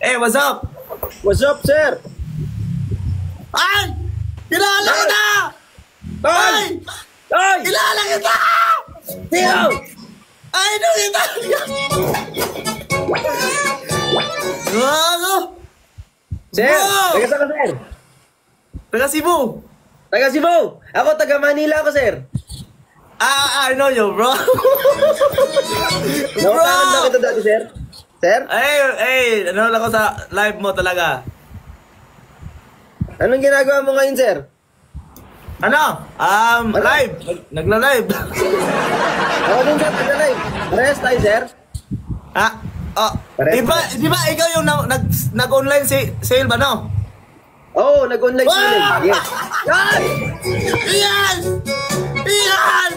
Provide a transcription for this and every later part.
Hey, what's up? What's up, sir? Ay! Kilala ko na! Ay! Ay! Kilala kita! Sino? Ay, no, kita! Gago! Sir, Wow! taga saan ka, sir? Taga Cebu! Taga Cebu. Ako, taga Manila ako, sir. I know you, bro! Nakutakan na kita dati, sir. Sir? Hey, ano lang ko sa live mo talaga? Anong ginagawa mo ngayon, sir? Ano? Live! Nagla-live! Ako din, sir, taga-live. Parehas tayo, sir. Ha? Oh, di ba ikaw yung nag-online sale ba, no? Oo, nag-online selling. Yes. Yan! Yan! Yan!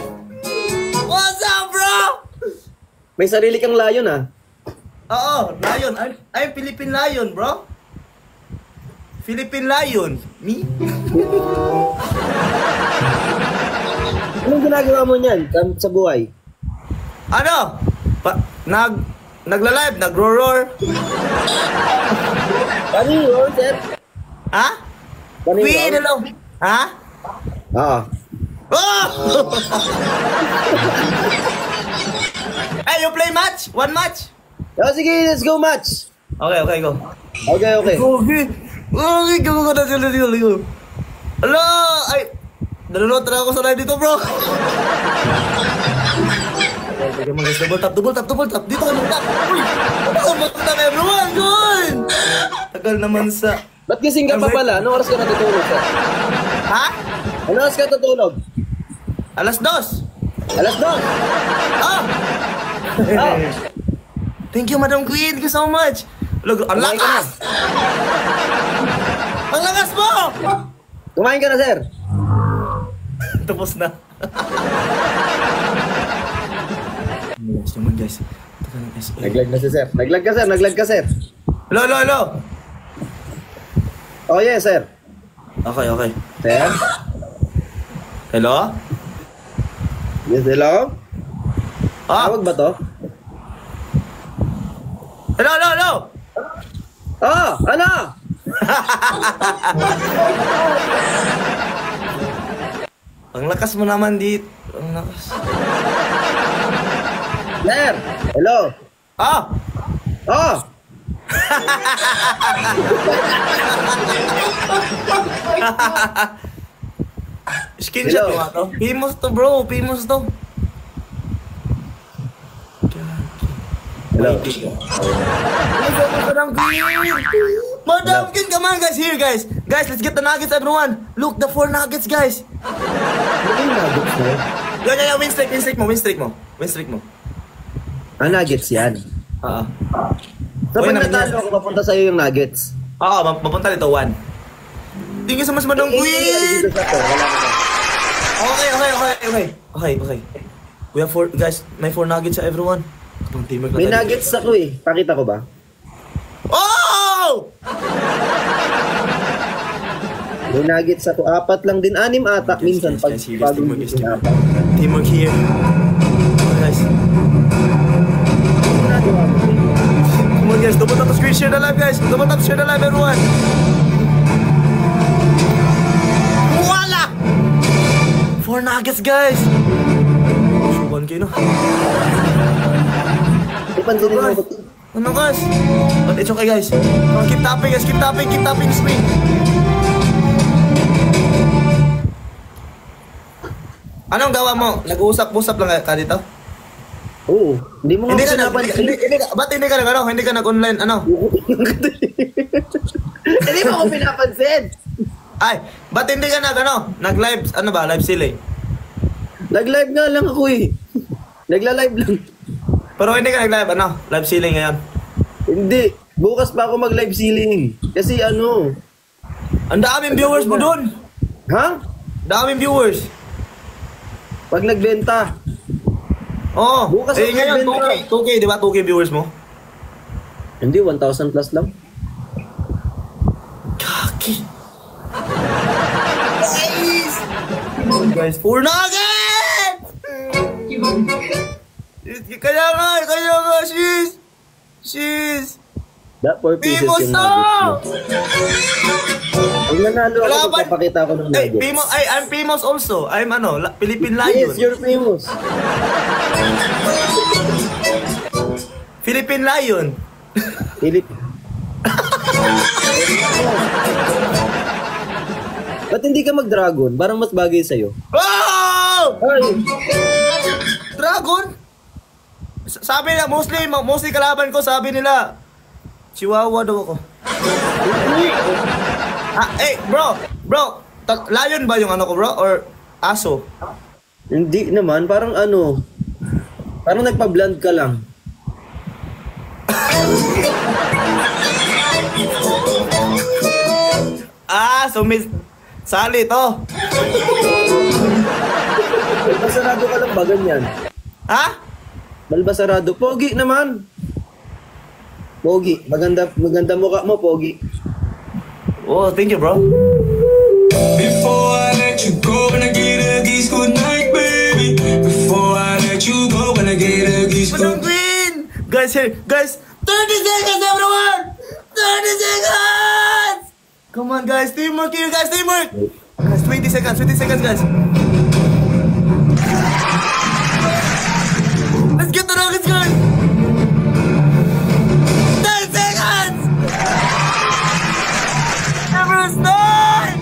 What's up, bro? May sarili kang layon, ah. Oo, Lion. I'm Philippine Lion, bro. Philippine Lion. Me? Anong ginagawa mo niyan sa buhay? Ano? Nagla-live, nagro-roar. Paniyo, sir. Ha? Paniyo. Wait, hello. Ha? Oo. Oh! Hey, you play match? One match? Oh, sige, let's go match. Okay, go. Okay. Okay, go na sila dito. Hello! Ay! Nalulot na ako sa live dito, bro. Okay, mga guys, double tap. Dito ka mag-tap. Uy! Mag-tap everyone, good! Tagal naman sa... Ba't gising ka pa pala? Anong oras ka natutulog, sir? Ha? Anong oras ka natutulog? Alas 2. Alas 2. Ah! Oh. Thank you, Madam Queen. Thank you so much. Look, ang Kumain ka na. lakas! Ang lakas mo! Kumain ka na, sir. Tapos na. Guys, naman guys. Taka ng SA. Naglag na si sir. Naglag ka, sir. Hello. Oh, yes, sir. Okay. Sir? Hello? Yes, hello? Ah! Tawag ba to? Hello! Oh, ano? Ang lakas mo naman dito. Ang lakas. Sir? Hello? Ah! Oh! Screenshot Hello. mo nga to. Famous to, bro. Famous to. Hello? Madam Queen! Madam Queen, come on guys, here guys. Guys, let's get the nuggets everyone. Look, the 4 nuggets guys. Ano yung nuggets mo? Yeah, win streak mo. Ah, nuggets yan. So, Uy, pag natalo ako, papunta sa'yo yung nuggets. Oo, mapunta dito 1. Thank you so much, Madam Queen! Dito sa to, wala ka na. Okay. We have 4, guys, may 4 nuggets sa everyone. Kapang teamwork May tayo. nuggets ako eh. Pakita ko ba? Oh! May nuggets ako. 4 lang din. 6 ata. Minsan pag Teamwork is pag- teamwork here. Okay, guys. Come on guys, double tap the screen, share the live guys. Double tap, share the live everyone. Voila! 4 nuggets guys. Suban kayo na. Ipansinin mo ko. Ano guys? But it's okay guys. Keep tapping guys, keep tapping the screen. Anong gawa mo? Nag-uusap-usap lang ka dito? Oo. Hindi mo nga Hindi ka pinapansin. ba't hindi ka nag-online, ano? Hindi mo ako pinapansin. Ay, ba't hindi ka nag-live, ano ba, live selling? Nag-live nga lang ako eh. Nagla-live lang. Pero hindi ka nag-live, live selling ngayon. Hindi. Bukas pa ako mag-live ceiling. Kasi ano. Ang daming viewers mo dun. Ha? Daming viewers. Pag nagbenta. Oo. Bukas Eh, ako ngayon, nagbenta. 2K, di ba? 2K viewers mo? Hindi, 1,000 plus lang. Kaki. Guys, 4 nuggets! Kaya nga, sis! That 4 pieces Famous yung na! nuggets mo. Pag nanalo ako, Kalaban! papakita ko ng Hey, nuggets. famous, I'm famous also. I'm Philippine Lion. Yes, you're famous. Philippine Lion. Philip. Ba't hindi ka mag-dragon? Parang mas bagay sa'yo. Oh! Ay! Dragon? Sabi na, mostly kalaban ko, sabi nila, Chihuahua daw ako. Bro, lion ba yung ano ko, bro? Or aso? Hindi naman, parang ano, parang nagpa-blend ka lang. So Miss Sally to. Balbasarado ka lang ba ganyan? Ha? Balbasarado. Pogi naman. Pogi. Maganda mukha mo, pogi. Oh, thank you, bro. Before I let you go, gonna get a kiss good night, baby. Before I let you go, gonna get a kiss good Madam Queen! Guys, here, guys, 30 seconds, everyone! 30 seconds! Come on, guys, teamwork here, guys, teamwork! Guys, 20 seconds, guys. Let's get the nuggets, guys! 10 seconds! Everyone, stop!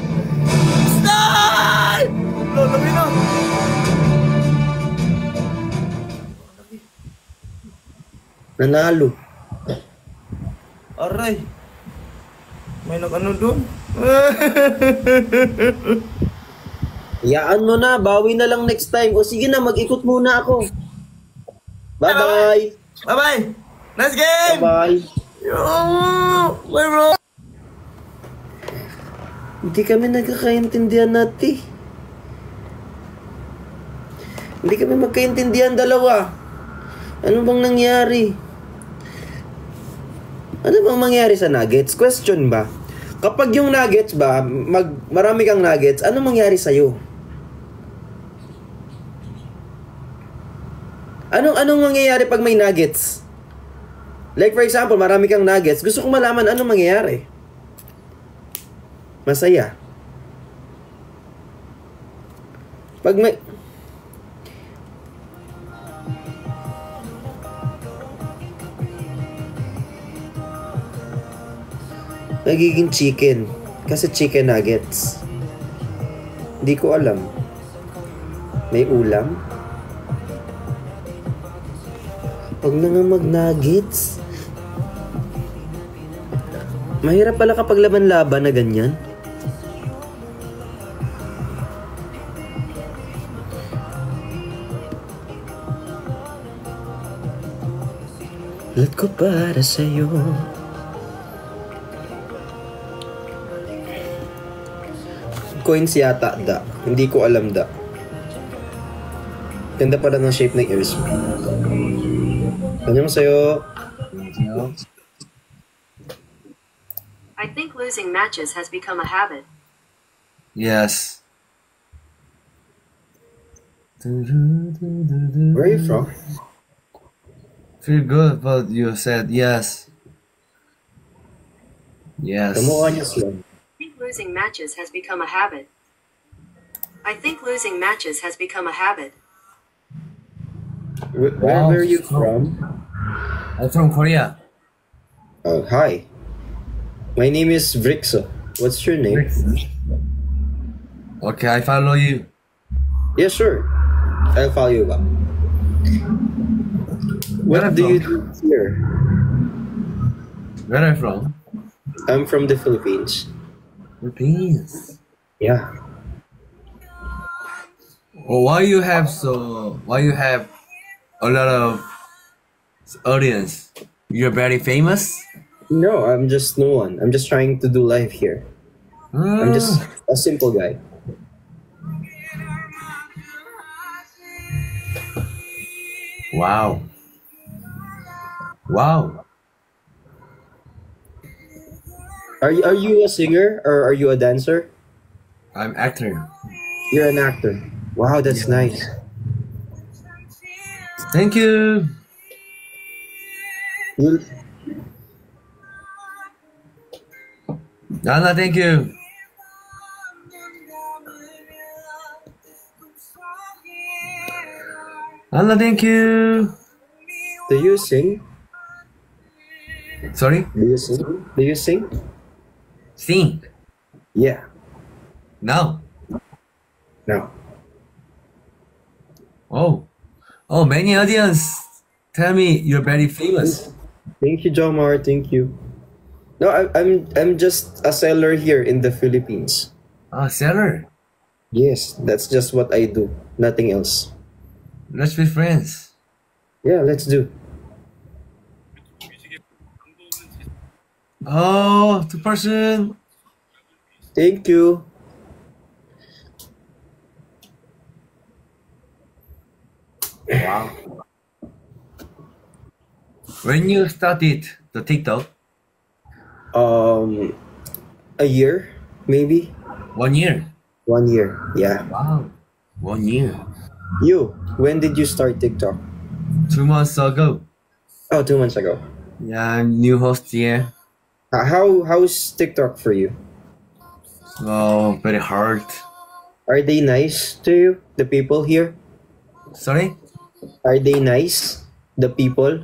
Stop! Let me know. Nanalo. Aray. May nag-ano doon? Iyaan mo na, bawi na lang next time. O sige na, mag-ikot muna ako. Bye-bye. Bye-bye! Nice game! Bye-bye. Yo! Bye, bro! Hindi kami nagkakaintindihan natin. Hindi kami magkaintindihan dalawa. Ano bang nangyari? Ano bang mangyari sa nuggets? Question ba? Kapag yung nuggets ba, marami kang nuggets, ano mangyari sa'yo? Anong mangyayari pag may nuggets? Like for example, marami kang nuggets, gusto kong malaman anong mangyayari. Masaya. Pag may... Nagiging chicken. Kasi chicken nuggets. Hindi ko alam. May ulam? Pag na nga mag-nuggets. Mahirap pala kapag laban-laban na ganyan. Lahat ko para sa'yo. Coins yata, da. Hindi ko alam, da. Ganda pala ng shape ng ears mo. Ano sa'yo? I think losing matches has become a habit. Yes. Where are you from? Feel good, but you said yes. Yes. Kamukha niya slang. I think losing matches has become a habit. I think losing matches has become a habit. Where are you from? I'm from Korea. Oh, hi. My name is Vrixo. What's your name? Okay, I follow you. Yeah, sure. I'll follow you back. Where What are do you you do here? Where are you from? I'm from the Philippines. Philippines. Yeah. Oh, why you have a lot of audience? You're very famous? No, I'm just no one. I'm just trying to do life here. I'm just a simple guy. Wow. Wow. Are you a singer or are you a dancer? I'm actor. You're an actor. Wow, that's nice. Thank you. You Nana, thank you. Nana, thank you. Do you sing? Sorry? Do you sing? Do you sing? Sing. Yeah. Now. No. Oh. Oh, many audience tell me you're very famous. Thank you, Jomar. Thank you. No, I'm just a seller here in the Philippines. Ah, seller. Yes, that's just what I do. Nothing else. Let's be friends. Yeah, let's do. Oh, 2%. Thank you. Wow. When you started the TikTok, A year, maybe 1 year. 1 year. Yeah. Wow. 1 year. You, when did you start TikTok? 2 months ago. Oh, 2 months ago. Yeah, new host here. How's TikTok for you? Oh, very hard. Are they nice to you, the people here? Sorry? Are they nice, the people?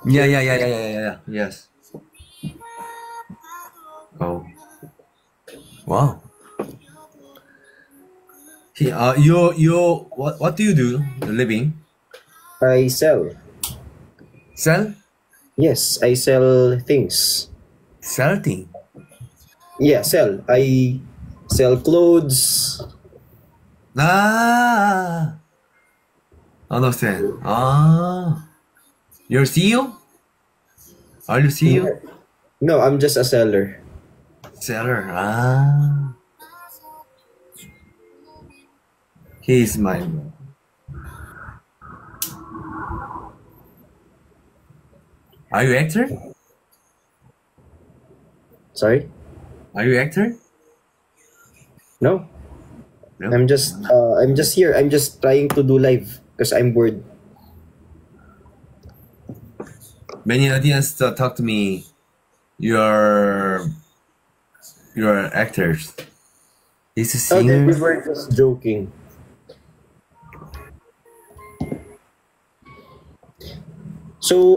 Yeah. Yes. Oh. Wow. What do you do? The living? I sell. Sell? Yes, I sell things. Sell thing. Yeah, sell. I sell clothes. Ah. Understand. Ah. You're CEO? Are you CEO? No, I'm just a seller. Seller. Ah. He's my. Are you actor? Sorry? Are you actor? No. No. I'm just here. I'm just trying to do live because I'm bored. Many audience talk to me. You're actors. He's a Oh, then we singer. were just joking. So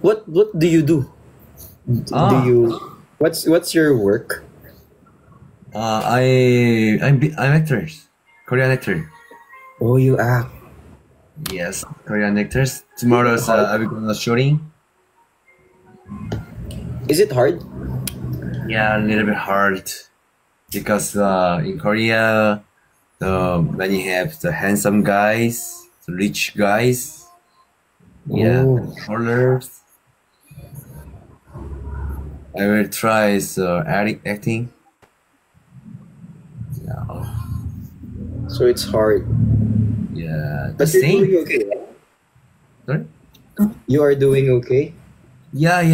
what do you do? Do Ah. you what's your work? I'm actors. Korean actor. Oh, you act. Yes, Korean actors. Tomorrow's I will go to shooting. Is it hard? Yeah, a little bit hard because in Korea, when you have the handsome guys, the rich guys, yeah, Oh. controllers. I will try acting. Yeah, So it's hard. yeah. The But you're same. doing okay. Sorry? You are doing okay. Yeah.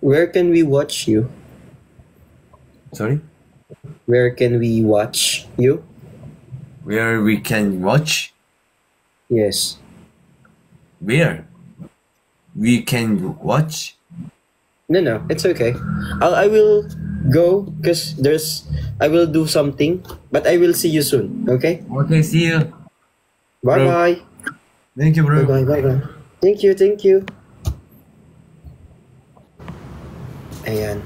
Where can we watch you? Sorry? Where can we watch you? Where we can watch? Yes. Where? We can watch? No, it's okay. I will go because I will do something, but I will see you soon. Okay. Okay, see you. Bye bye. Thank you, bro. Bye bye. Thank you. Ayan.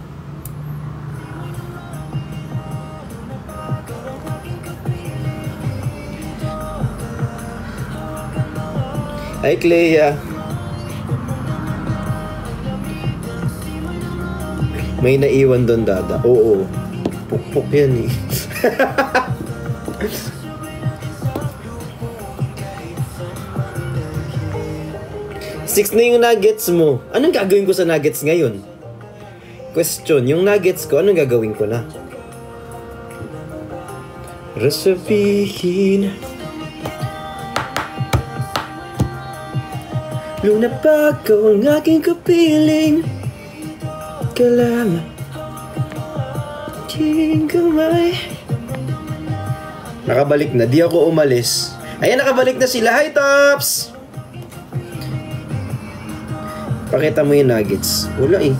Hi, Clea. May naiwan doon, Dada. Oo. Pukpuk yan eh. Six na yung nuggets mo. Anong gagawin ko sa nuggets ngayon? Question, yung nuggets ko, anong gagawin ko na? Rasabihin Luna pa ikaw ang aking kapiling Kailangan Tingin kamay Nakabalik na, di ako umalis. Ayan, nakabalik na sila. Hi, Tops! Pakita mo yung nuggets. Wala eh.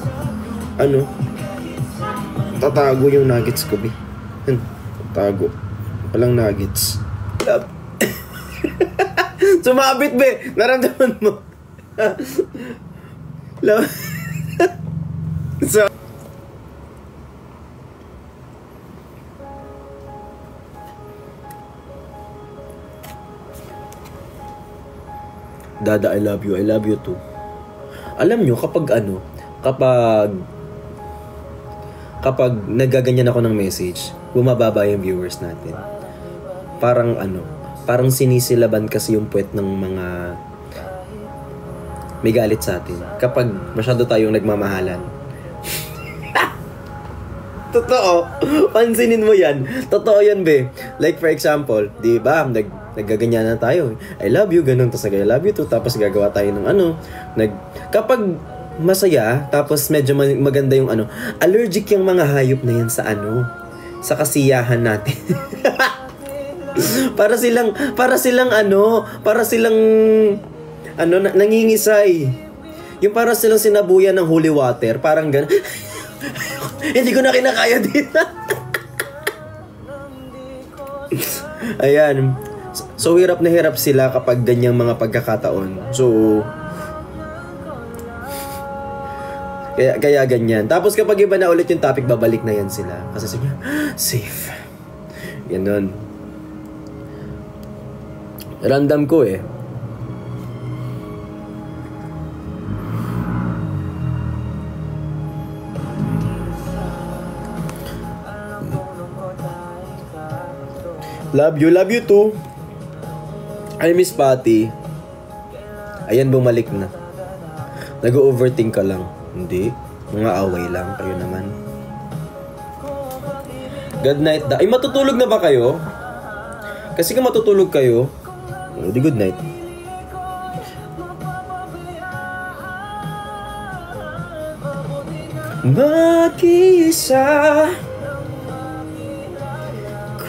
Ano? Tatago yung nuggets ko, be. Tatago. Walang nuggets. Sumabit, be. Naramdaman mo. So, Dada, I love you. I love you too. Alam nyo, kapag nagaganyan ako ng message, bumababa yung viewers natin. Parang sinisilaban kasi yung puwet ng mga may galit sa atin. Kapag masyado tayong nagmamahalan. Totoo. Pansinin mo yan. Totoo yan, be. Like for example, di ba, naggaganyan na tayo. I love you, ganun. Tapos I love you too. Tapos gagawa tayo ng kapag masaya, tapos medyo maganda yung allergic yung mga hayop na yan sa kasiyahan natin. para silang nangingisay. Yung para silang sinabuyan ng holy water. Parang ganun. Hindi ko na kinakaya dito. Ayan. So, hirap na hirap sila kapag ganyang mga pagkakataon. So, kaya ganyan. Tapos kapag iba na ulit yung topic, babalik na yan sila. Kasi sabi niya, safe. Ganun. Random ko eh. Love you too. I miss Patty. Ayan, bumalik na. Nag-overthink ka lang. Hindi. Mga away lang. Kayo naman. Good night. Ay, matutulog na ba kayo? Kasi kung matutulog kayo, di good night. Mag-isa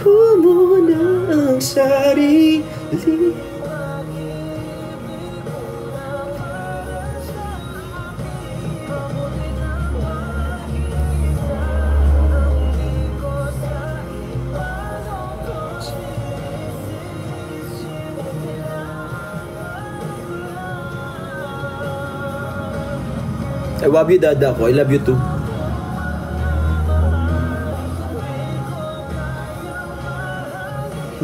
ko muna ang sarili. I love you, dada ko. I love you too.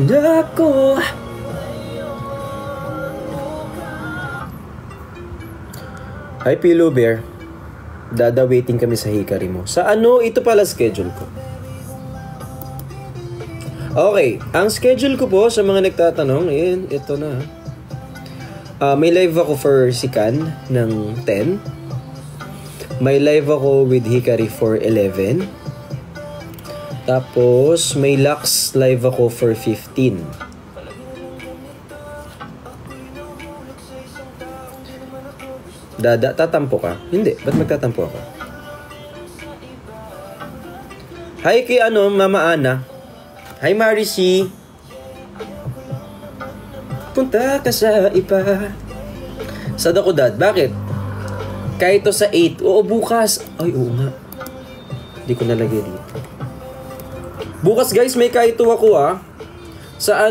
Dako. Hi, Pillow Bear. Dada, waiting kami sa hikari mo. Sa ito pala schedule ko. Okay, ang schedule ko po sa mga nagtatanong, ayan, ito na. May live ako for Sikan ng 10. May live ako with Hikari for 11. Tapos, may Lux live ako for 15. Dada, tatampo ka? Hindi, ba't magtatampo ako? Hi kay Mama Ana. Hi Maricy. Punta ka sa iba. Sad ako, Dad. Bakit? Kahit to sa 8. Oo, bukas. Ay, oo nga. Hindi ko nalagay dito. Bukas, guys, may kaito ako, Sa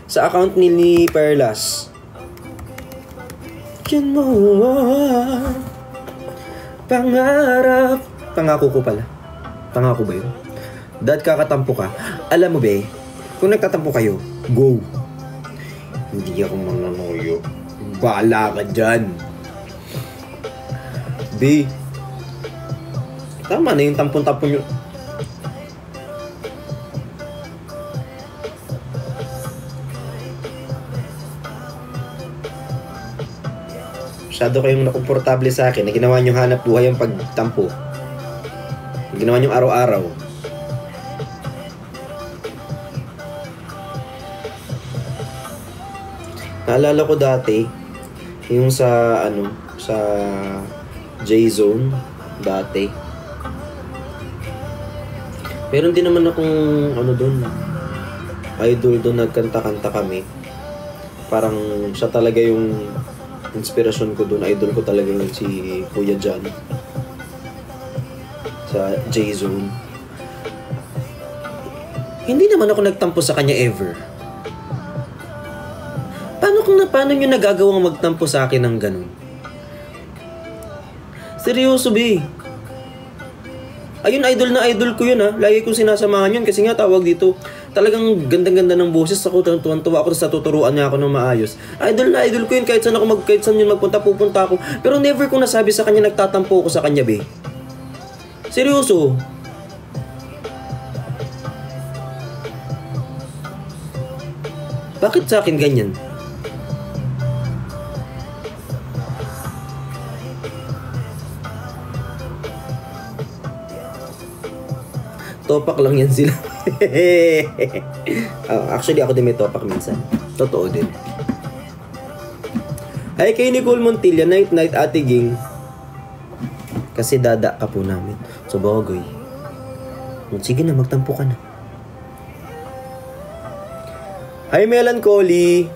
sa account ni Perlas. Yan mo, pangarap. Pangako ko pala. Pangako ba yun? Dad, kakatampo ka. Alam mo, be, kung nagtatampo kayo, go. Hindi ako mananuyo. Bahala ka dyan. B. Tama na yung tampon-tampon nyo. Masyado kayong nakomportable sa akin na ginawa nyo hanap buhay ang pagtampo. Ginawa nyo araw-araw. Naalala ko dati, yung sa J-Zone dati. Meron din naman akong doon, idol doon, nagkanta-kanta kami. Parang siya talaga yung inspirasyon ko doon, idol ko talaga yun si Kuya John sa J-Zone. Hindi naman ako nagtampo sa kanya ever. Paano nyo nagagawang magtampo sa akin ng ganun? Seryoso, be. Ayun, idol na idol ko yun, ha. Lagi kong sinasamahan yun kasi nga tawag dito. Talagang gandang-ganda ng boses ako. Tuwan-tuwa ako sa tuturuan niya ako ng maayos. Idol na idol ko yun. Kahit saan yun magpunta, pupunta ako. Pero never kong nasabi sa kanya nagtatampo ako sa kanya, be. Seryoso. Bakit sa akin ganyan? Topak lang yan sila. Actually, ako din may topak minsan. Totoo din. Ay, kay Nicole Montilla, night Ate Ging. Kasi dada ka po namin. So, bagay. Sige na, magtampo ka na. Hi, Melancholy.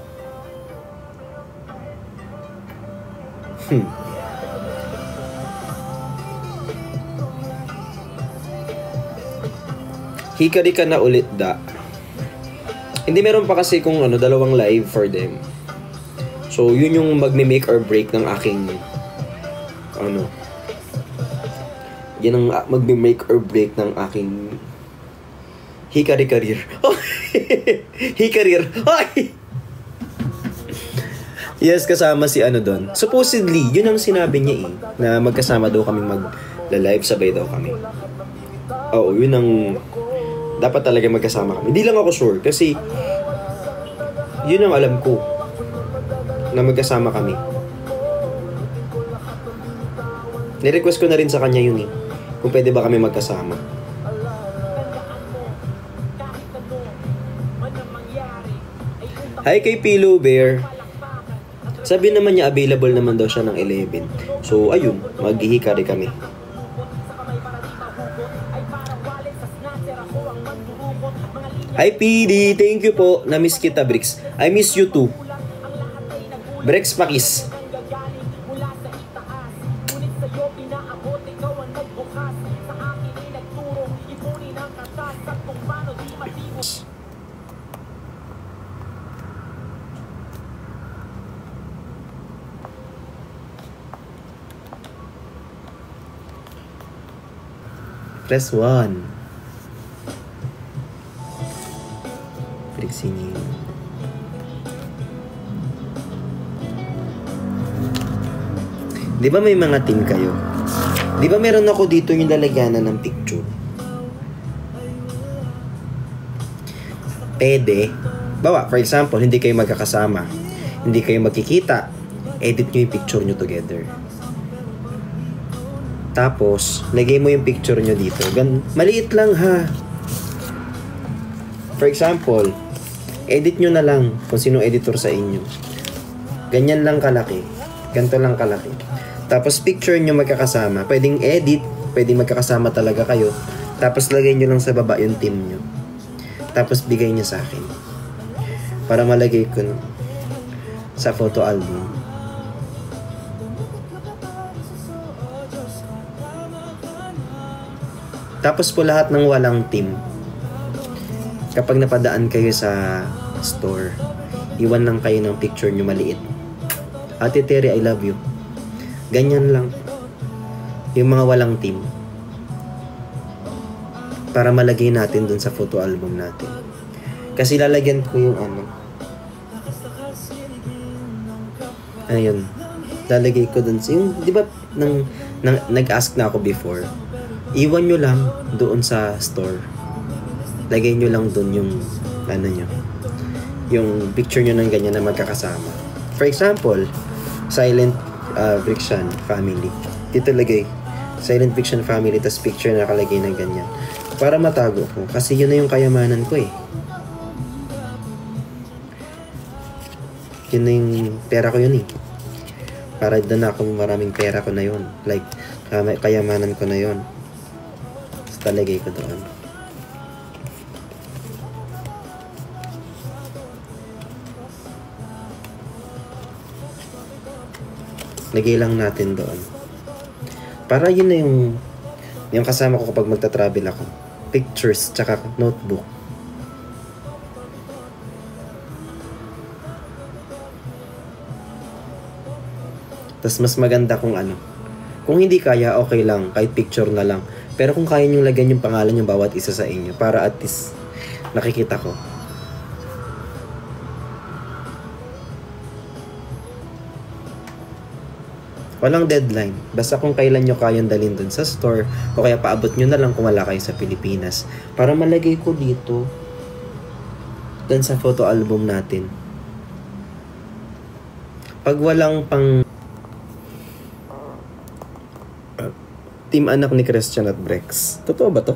Hikari ka na ulit, da. Hindi, meron pa kasi kung dalawang live for them. So, yun yung magme-make or break ng aking yan ang magme-make or break ng aking Hikari career. Hikarir. Ay! Yes, kasama si doon. Supposedly, yun ang sinabi niya na magkasama daw kaming mag-live, sabay daw kami. Oo, yun ang dapat talaga magkasama kami. Hindi lang ako sure kasi yun ang alam ko na magkasama kami. Ni-request ko na rin sa kanya yun kung pwede ba kami magkasama. Hi kay Pillow Bear. Sabi naman niya available naman daw siya ng 11. So ayun, maghihikari kami. Hi PD, thank you po. Na-miss kita, Bricks. I miss you too. Bricks Pakis. Press 1. Singing. Di ba may mga team kayo? Di ba meron ako dito yung lalagyanan ng picture? Pwede. Bawa, for example, hindi kayo magkakasama. Hindi kayo magkikita. Edit nyo yung picture nyo together. Tapos, lagay mo yung picture nyo dito. Maliit lang ha. For example, edit nyo na lang kung sino editor sa inyo. Ganyan lang kalaki. Ganito lang kalaki. Tapos picture nyo magkakasama. Pwedeng edit, pwedeng magkakasama talaga kayo. Tapos lagay nyo lang sa baba yung team nyo. Tapos bigay nyo sa akin. Para malagay ko sa photo album. Tapos po lahat ng walang team. Kapag napadaan kayo sa store, iwan lang kayo ng picture nyo maliit. Ate Terry, I love you. Ganyan lang. Yung mga walang team. Para malagay natin dun sa photo album natin. Kasi lalagyan ko yung ayun. Lalagay ko dun. Yung, di ba, nag-ask na ako before. Iwan nyo lang doon sa store. Lagay nyo lang doon yung nyo, yung picture nyo ng ganyan na magkakasama. For example, Silent Fiction Family. Dito lagay Silent Fiction Family, tas picture na nakalagay ng ganyan. Para matago ko. Kasi yun na yung kayamanan ko Yun na yung pera ko yun Para doon ako maraming pera ko na yun. Like, kayamanan ko na yun. Tapos talagay ko doon. Lagay lang natin doon. Para yun na yung kasama ko kapag magta-travel ako. Pictures, tsaka notebook. Tas mas maganda kung ano. Kung hindi kaya, okay lang. Kahit picture na lang. Pero kung kaya nyo lagyan yung pangalan yung bawat isa sa inyo, para at least nakikita ko. Walang deadline. Basta kung kailan nyo kayang dalhin dun sa store, o kaya paabot nyo na lang kung wala kayo sa Pilipinas. Para malagay ko dito, dun sa photo album natin. Pag walang pang team anak ni Christian at Brex. Totoo ba to?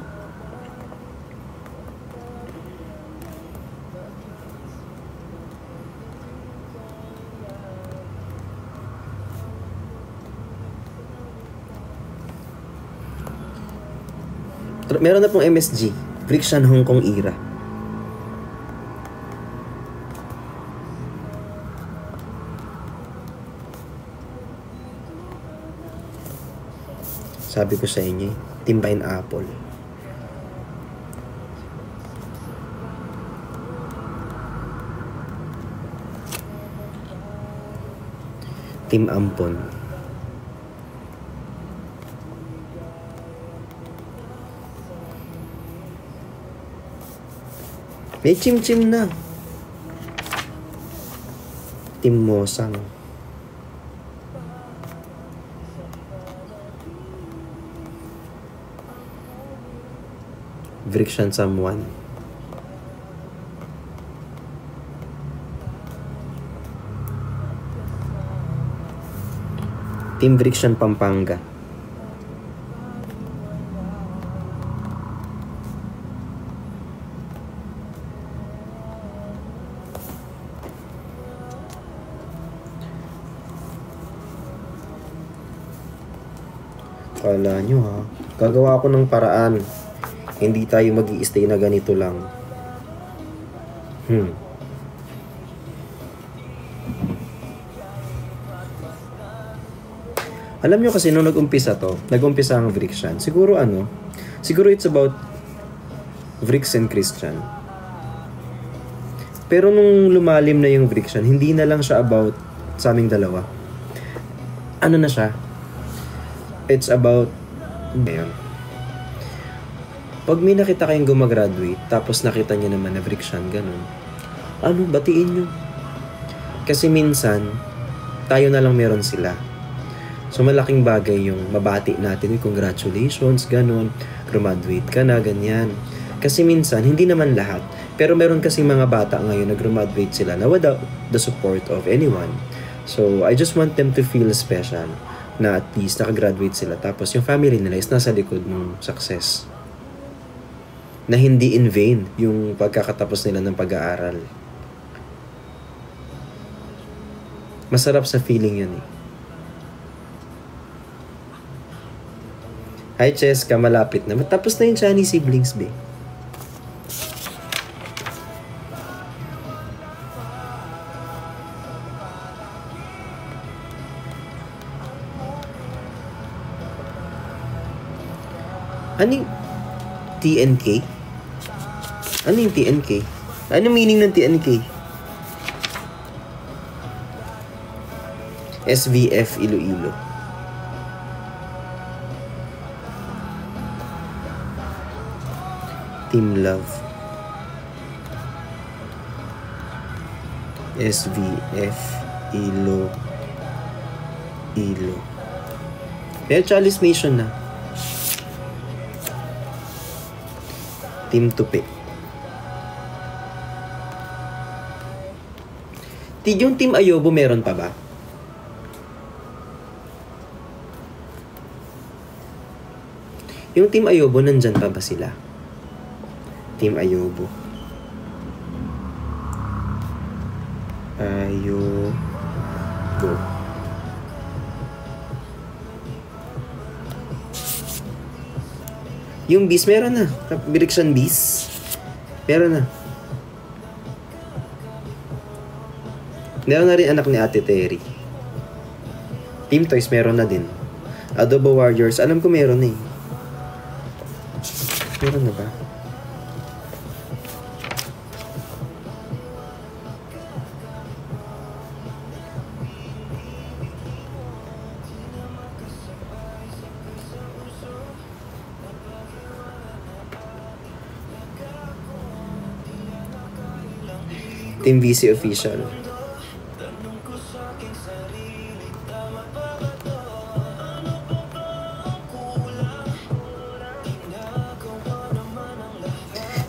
Meron na pong MSG. Friction Hong Kong era. Sabi ko sa inyo, Team Pineapple. Team Ampon. May chim-chim na. Team Mosang. Friction Someone. Team Friction Pampanga. Kala nyo ha, gagawa ako ng paraan. Hindi tayo mag-i-stay na ganito lang. Alam nyo kasi nung nag-umpisa ang Friction. Siguro it's about Vrix and Christian. Pero nung lumalim na yung Friction, hindi na lang siya about sa aming dalawa. Ano na siya? It's about pag may nakita kayong gumagraduate, tapos nakita nyo naman na Friction, ganun. Batiin nyo. Kasi minsan, tayo na lang meron sila. So, malaking bagay yung mabati natin. Congratulations, ganun. Graduate ka na, ganyan. Kasi minsan, hindi naman lahat. Pero meron kasi mga bata ngayon na graduate sila na without the support of anyone. So, I just want them to feel special na at least nakagraduate sila. Tapos, yung family nila is nasa likod ng success. Na hindi in vain yung pagkakatapos nila ng pag-aaral. Masarap sa feeling yun eh. Hi Cheska, malapit na. Matapos na yung Chinese siblings, be. Ano TNK? Ano yung TNK? Ano meaning ng TNK? SVF Iloilo. Team Love. SVF Iloilo. May Chalice Nation na. Team Tupi. Yung Team Ayobo meron pa ba? Yung Team Ayobo, nandyan pa ba sila? Team Ayobo. Ayobo. Yung Beast, meron na. Friction Beast. Meron na. Meron na rin anak ni Ate Terry. Team Toys, meron na din. Adobo Warriors, alam ko meron eh. Meron na ba? Team VC official.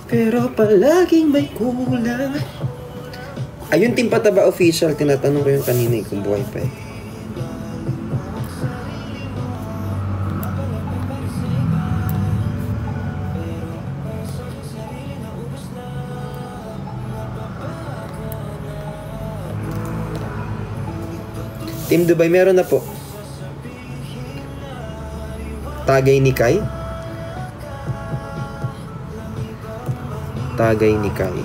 Pero palaging may kulang. Ayun, Team Pataba official. Tinatanong ko yung kanina kung buhay pa eh. Team Dubai, meron na po. Tagay ni Kai. Tagay ni Kai.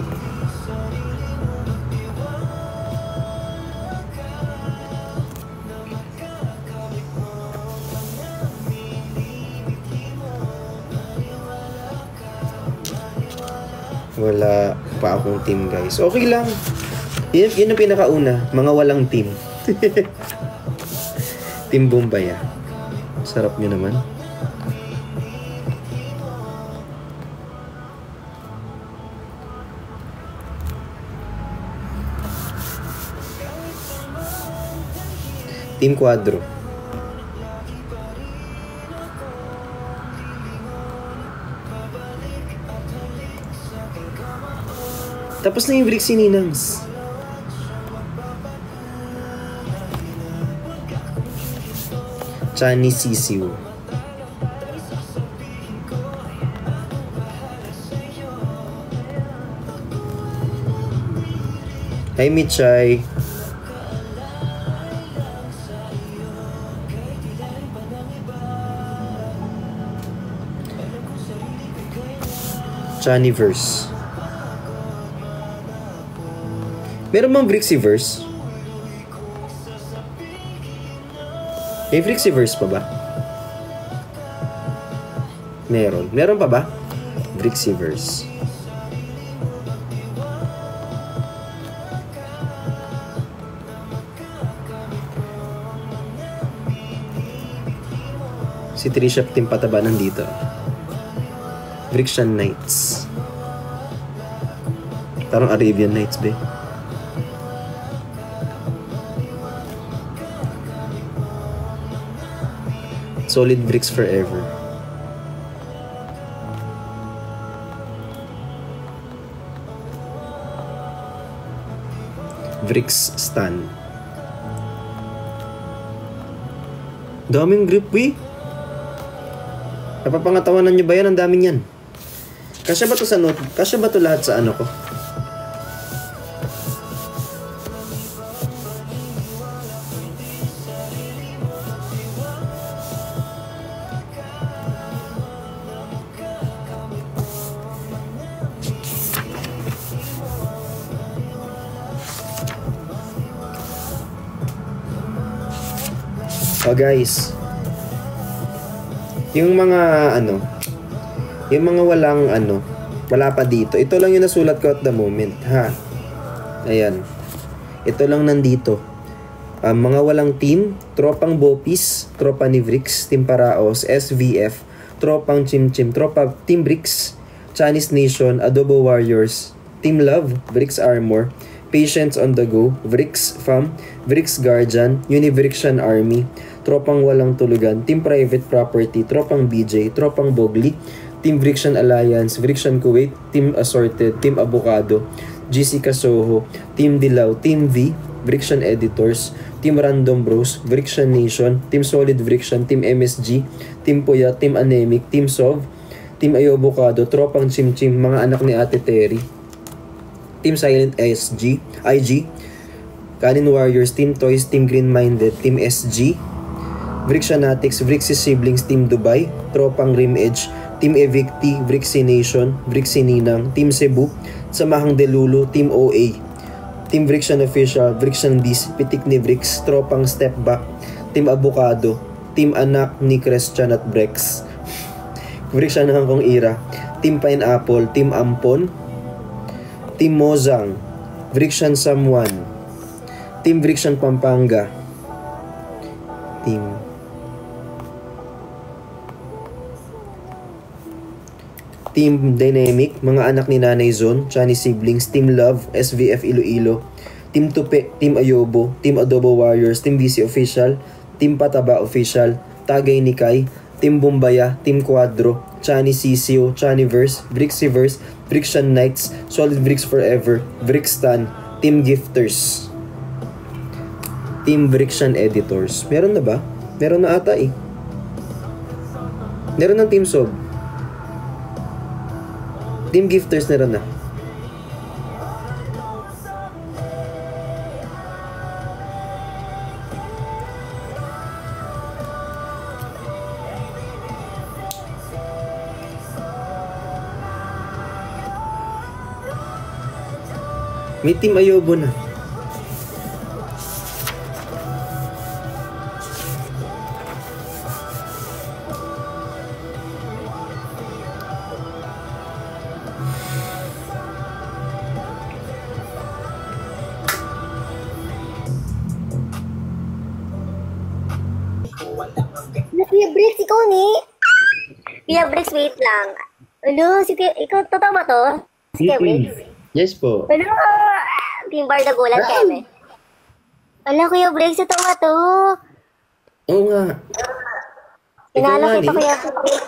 Wala pa akong team, guys. Okay lang. Yun ang pinakauna. Mga walang team. Team Bombay, ah. Sarap nyo naman. Team Quadro. Tapos na yung break si Ninangs. Chani Sisiu. Hi, Michay. Chaniverse. Meron bang Brixiverse? May Brixiverse pa ba? Meron. Meron pa ba? Brixiverse. Si Trisha Team Pataba nandito. Brixian Knights. Parang Arabian Nights, be. Solid bricks forever. Bricks Stan. Daming grip, we. Napapangatawanan nyo ba yan? Ang daming yan. Kasya ba to sa note? Kasya ba to lahat sa ano ko? Oh guys, yung mga yung mga wala pa dito, ito lang yung nasulat ko at the moment, ha. Ayan, ito lang nandito. Mga walang team, Tropang Bopis, Tropa ni Vrix, Team Paraos, SVF, Tropang Chimchim, Tropa Team Bricks, Chinese Nation, Adobo Warriors, Team Love, Vrix Armor, Patience on the Go, Vrix Fam, Vrix Guardian, Univrixan Army, Tropang Walang Tulugan, Team Private Property, Tropang BJ, Tropang Bogli, Team Vrixian Alliance, Vrixian Kuwait, Team Assorted, Team Avocado, GC Kasoho, Team Dilaw, Team V, Vrixian Editors, Team Random Bros, Vrixian Nation, Team Solid Vrixian, Team MSG, Team Puya, Team Anemic, Team Sov, Team Ayobocado, Tropang Chimchim, mga anak ni Ate Terry, Team Silent SG, IG, Kanin Warriors, Team Toys, Team Green Minded, Team SG, Vrixianatics, Vrixie Siblings, Team Dubai, Tropang Rim Edge, Team Evicti, Vrixie Nation, Vrixie Ninang, Team Cebu, Samahang Delulu, Team OA, Team Vrixian Official, Vrixian Dis, Pitik ni Vrix, Tropang Step Back, Team Avocado. Team Anak ni Christian at Brex. Friction ng Hangkong Ira. Team Pineapple. Team Ampon. Team Mozang. Friction Samuan. Team Friction Pampanga. Team Dynamic, mga anak ni Nanay Zone, Chani Siblings, Team Love, SVF Iloilo, Team Tupi, Team Ayobo, Team Adobo Warriors, Team BC Official, Team Pataba Official, Tagay Nikay, Team Bumbaya, Team Quadro, Chani Sisio, Chaniverse, Brixiverse, Friction Knights, Solid Bricks Forever, Brixstan, Team Gifters, Team Friction Editors. Meron na ba? Meron na ata eh. Meron ng Team Sob. Team Gifters meron na. May Team Ayobo na. Kuya Bricks, ikaw ni? Kuya Bricks, wait lang. Ano, si Kuya, ikaw, totoo ba to? Si Kuya Bricks? Yes po. Ano, Team Bardagulan, Keme. Ala, Kuya Bricks, totoo ba to? Oo nga. Pinala Ikaw nga, kita, Ni. Kuya Bricks.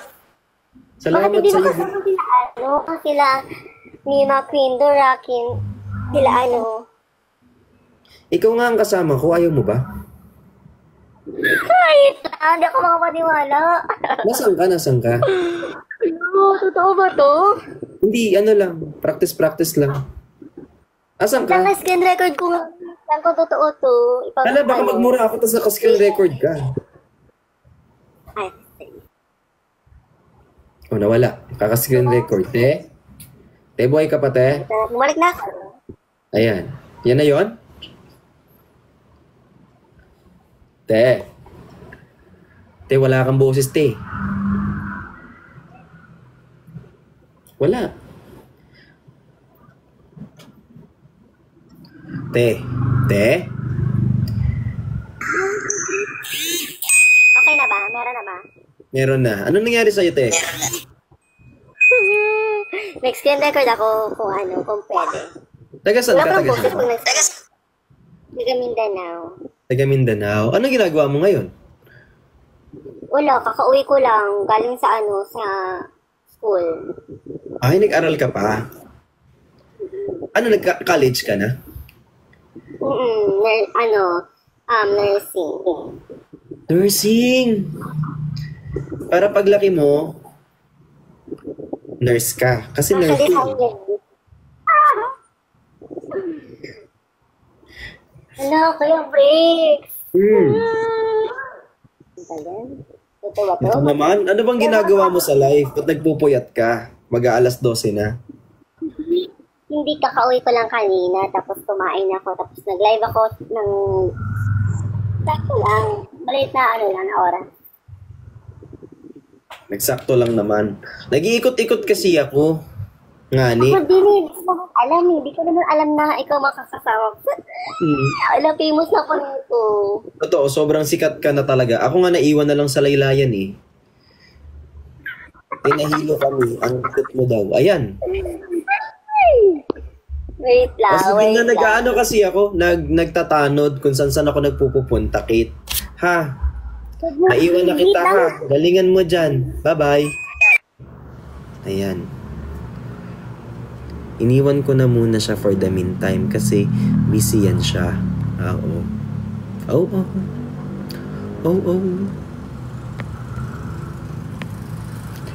Salamat Bakit hindi sa mo iyo. kasama sila, sila, Nina, Queen, Dorakin, sila, Ikaw nga ang kasama ko, ayaw mo ba? Ay, hindi ako makapaniwala. Nasaan ka? Ano, totoo ba to? Hindi, ano lang. Practice lang. Asan ka? Naka-screen record ko lang kung totoo to. Hala, baka magmura ako tapos naka-screen record ka. Ay, O, nawala. Kaka-screen record. Te, buhay ka pa, te? bumalik na ako. Ayan. Yan na yon. Te, wala kang boses, te. Wala. Te. Okay na ba? Meron na ba? Meron na. Ano nangyari sa'yo, te? Next screen record ako kung pwede. Taga saan Wala ka? pang Taga boses saan? kung Taga Mindanao. Taga Mindanao. Ano ginagawa mo ngayon? Wala, kakauwi ko lang galing sa sa school. Ay, nag-aral ka pa? Ano, nag-college ka na? Nursing. Nursing! Para paglaki mo, nurse ka. Kasi Actually, nursing. Hello, Kuya Bricks. Totoo ba to? Ito naman, ano bang ginagawa mo sa life? Ba't nagpupuyat ka? Mag-aalas 12 na. Hindi, kakauwi ko lang kanina, tapos kumain ako, tapos nag-live ako ng... Sakto lang. Balit na oras. Nagsakto lang naman. Nag-iikot-ikot kasi ako. Ngani. Ako din di ko naman alam eh. Di ko naman alam na ikaw makakasama. Alam, famous na ko nito. Totoo, sobrang sikat ka na talaga. Ako nga naiwan na lang sa laylayan eh. Nahilo kami. Ang ikot mo daw. Ayan. Wait lang, Kasi wait lang. nag-ano kasi ako, nagtatanod kung saan ako nagpupunta, Kate. Ha? Naiwan na kita ha. Galingan mo dyan. Bye-bye. Ayan. Iniwan ko na muna siya for the meantime kasi busy yan siya. Oo.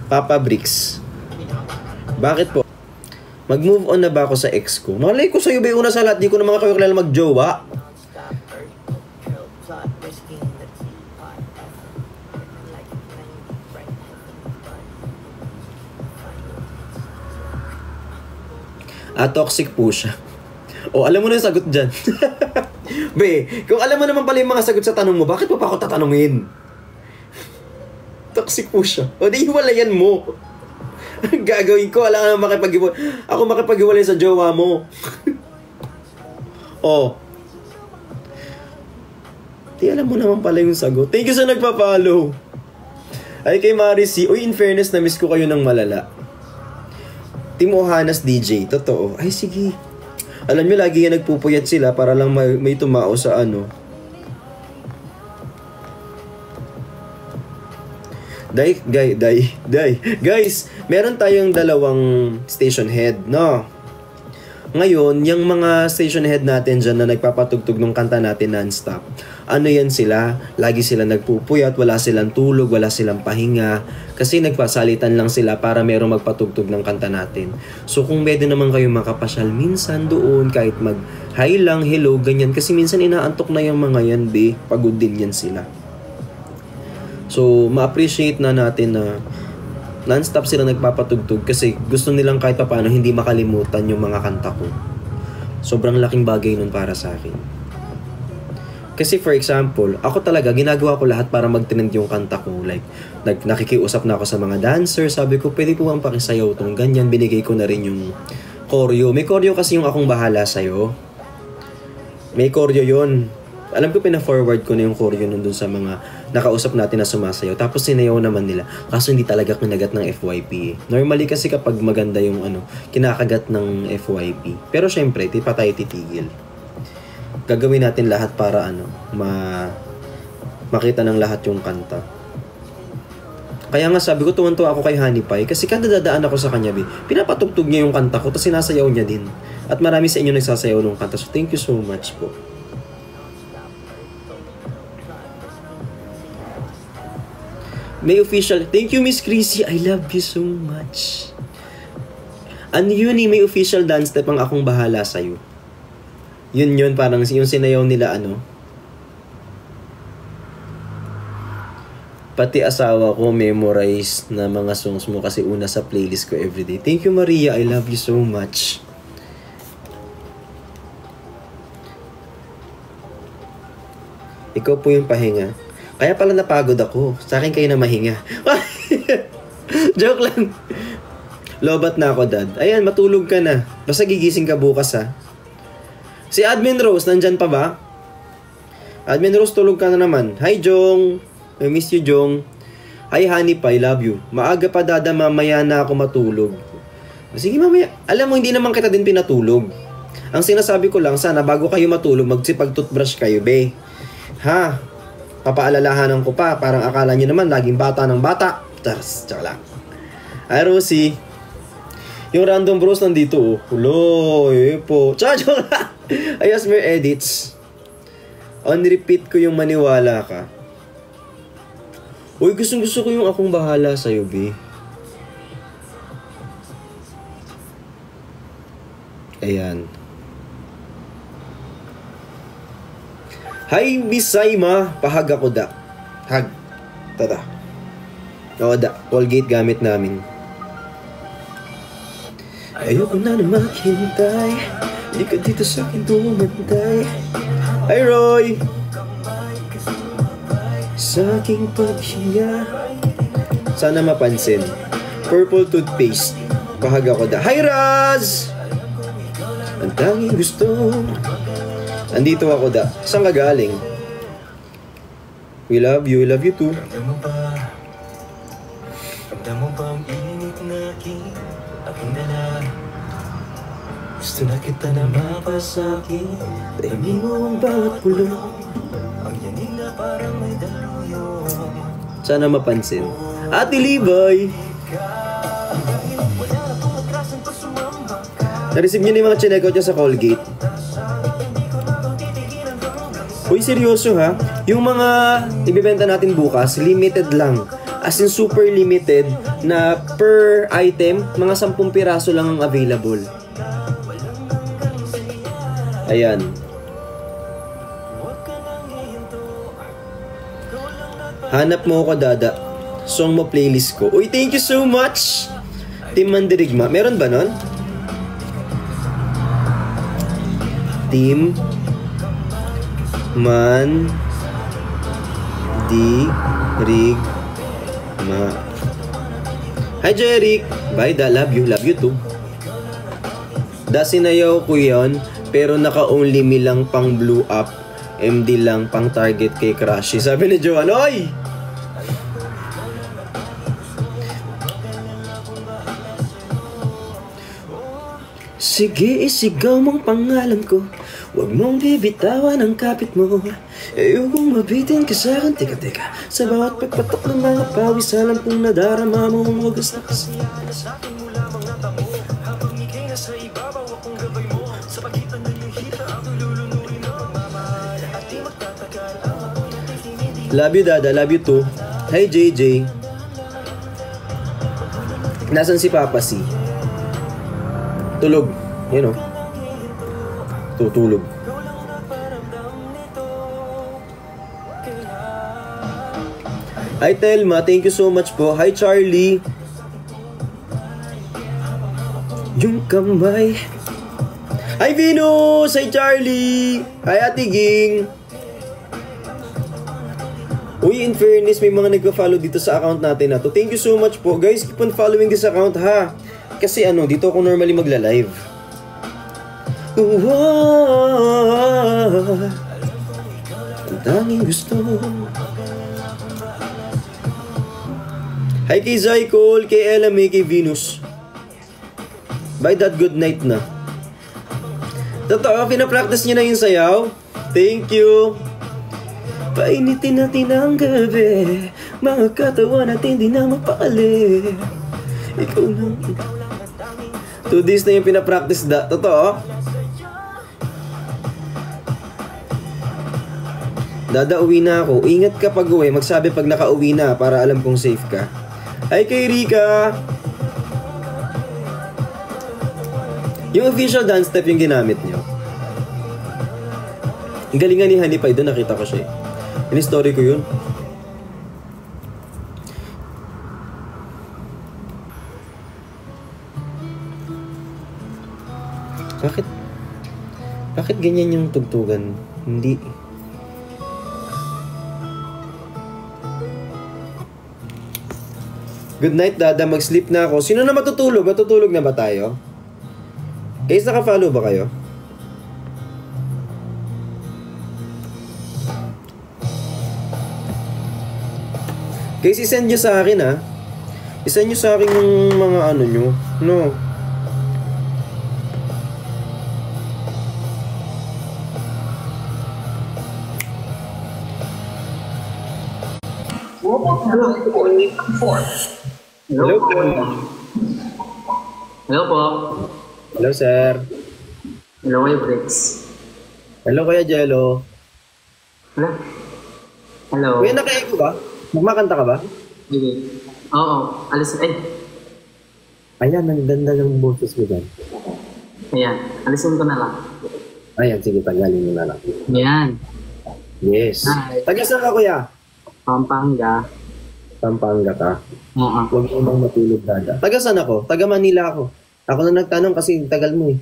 Papa Bricks. Bakit po? Mag-move on na ba ako sa ex ko? Malay ko sa'yo ba yung una sa lahat? Di ko naman kayo kilala mag-jowa. Toxic po siya. O, alam mo na yung sagot dyan. Be, kung alam mo naman pala yung mga sagot sa tanong mo, bakit mo pa ako tatanungin? Toxic po siya. O di hiwalayan mo. Ang gagawin ko, alam ka ako makipag-iwalay sa jowa mo. Oh. Di alam mo naman pala yung sagot. Thank you sa nagpa-follow. Ay kay Marisi, uy, in fairness, na-miss ko kayo ng malala. Team Ohanas DJ, totoo. Ay sige. Alam nyo, lagi yan nagpupuyat sila para lang may tumao sa ano. Guys, meron tayong dalawang station head, no? Ngayon, yung mga station head natin dyan na nagpapatugtog ng kanta natin non-stop, ano yan sila? Lagi sila nagpupuyat, wala silang tulog, wala silang pahinga, kasi nagpasalitan lang sila para merong magpatugtog ng kanta natin. So kung pwede naman kayo makapasyal minsan doon, kahit mag-hi lang, hello, ganyan, kasi minsan inaantok na yung mga yan, pagod din yan sila. So, ma-appreciate na natin na non-stop sila nagpapatugtog kasi gusto nilang kahit paano hindi makalimutan yung mga kanta ko. Sobrang laking bagay nun para sa akin. Kasi for example, ako talaga, ginagawa ko lahat para mag-trend yung kanta ko. Like, nakikiusap na ako sa mga dancer. Sabi ko, pwede po bang pakisayaw tong ganyan. Binigay ko na rin yung choreo. May choreo kasi yung Akong Bahala Sa'yo. May choreo yun. Alam ko pina-forward ko na yung choreo nun dun sa mga nakausap natin na sumasayaw. Tapos sinayaw naman nila. Kaso hindi talaga kinagat ng FYP. Normally kasi kapag maganda yung kinakagat ng FYP. Pero syempre, di pa tayo titigil. Gagawin natin lahat para makita ng lahat yung kanta. Kaya nga sabi ko, tuwan-tuwa ako kay Honey Pie. Kasi kada dadaan ako sa kanya, pinapatugtog niya yung kanta ko. Tapos sinasayaw niya din. At marami sa inyo nagsasayaw ng kanta. So thank you so much po. May official. Thank you, Miss Chrissy. I love you so much. Ano yun may official dance step ang Akong Bahala Sa'yo. Yun, parang yung sinayaw nila, Pati asawa ko memorize na mga songs mo kasi una sa playlist ko everyday. Thank you, Maria. I love you so much. Ikaw po yung pahinga. Kaya pala napagod ako. Sa akin kayo na mahinga. Joke lang. Lobat na ako, Dad. Ayan, matulog ka na. Basta gigising ka bukas, ha. Si Admin Rose, nandyan pa ba? Admin Rose, tulog ka na naman. Hi, Jong. I miss you, Jong. Hi, Honey Pie. Love you. Maaga pa, Dada. Mamaya na ako matulog. Sige, mamaya. Alam mo, hindi naman kita din pinatulog. Ang sinasabi ko lang, sana bago kayo matulog, magsipag-toothbrush kayo, be. Ha? Papaalalahanan ko pa. Parang akala nyo naman, laging bata ng bata. Tsaka lang. Hi, Rosie. Yung random bros nandito, oh. Hulo, po. Tsaka lang. Ayos, may edits. On repeat ko yung Maniwala Ka. Uy, gusto ko yung Akong Bahala Sa'yo, be. Ayan. Hi, Bisayma. Pahag ako, da. Hag. Tada. Oo, da. Colgate gamit namin. Ayoko na maghintay. Di ka dito sa akin tumantay. Hi, Roy. Sa aking paghinga. Sana mapansin. Purple toothpaste. Pahag ako, da. Hi, Raz. Ang tanging gusto. Andito ako, da. Saan ka galing? We love you too. Ramdam mo ba ang init na aking dala? Gusto na kita na mapasakit. Dahil mo ang bawat pulong. Ang yanig na parang may daluyo. Sana mapansin. Ate Liboy! Na-receive nyo na yung mga chinekout nyo sa Colgate. Uy, seryoso ha? Yung mga ibibenta natin bukas, limited lang. As in super limited na per item, mga 10 piraso lang ang available. Ayan. Hanap mo ako, Dada. Song mo playlist ko. Uy, thank you so much! Team Mandirigma. Meron ba nun? Man. Di. Rig. Ma. Hi, Jeric. Bye, da. Love you. Love you too. Da, sinayaw ko yon, pero naka-only me lang pang blue up. MD lang pang target kay Crushy. Sabi ni Joanne, oy! Sige, isigaw mong pangalan ko. Huwag mong bibitawan ang kapit mo. Ayokong mabitin ka sa akin. Teka. Sa bawat pagpatok ng mga pawis, alam kong nadarama mo ang wagas na kasi. Love you, Dada. Love you too. Hi, JJ. Nasaan si Papa C? Tulog. Yan o. Tutulog. Hi, Telma. Thank you so much po. Hi, Charlie. Yung kamay. Hi, Venus! Hi, Charlie! Hi, Ate Ging! Uy, in fairness, may mga nagpa-follow dito sa account natin na to. Thank you so much po. Guys, keep on following this account, ha? Kasi dito ako normally magla-live. Ang tanging gusto. Hi kay Zycol, kay Ella May, kay Venus. By that, good night na. Totoo, pinapractice niyo na yung sayaw? Thank you. Painitin natin ang gabi, mga katawan natin di na mapakali. Ikaw lang. 2 days na yung pinapractice da. Totoo? Dada, uwi na ako. Ingat ka pag uwi. Magsabi pag nakauwi na para alam kong safe ka. Hi kay Rika. Yung official dance step yung ginamit niyo. Ang galingan ni Honey Pie doon, nakita ko siya eh. Yung story ko yun. Bakit ganyan yung tugtugan? Hindi. Good night, Dada. Mag-sleep na ako. Sino na matutulog? Matutulog na ba tayo? Guys, naka-follow ba kayo? Guys, isend nyo sa akin, ha? Isend nyo sa akin yung mga nyo. No. Hello po. Hello po. Hello, sir. Hello, Kuya Bricks. Hello, Kuya Jello. Hello. Hello. Kuya, naka-echo ba? Magmakanta ka ba? Hindi. Oo. Alis. Ay. Ayan, ang ganda ng boses mo dyan. Ayan. Alisin ko na lang. Ayan, sige, tagalin mo na lang. Ayan. Yes. Hi. Taga saan ka, Kuya? Pampanga. Pampanga ka? Oo. Huwag mo bang matulog, Dada. Taga saan ako? Taga Manila ako. Ako na nagtanong kasi tagal mo eh.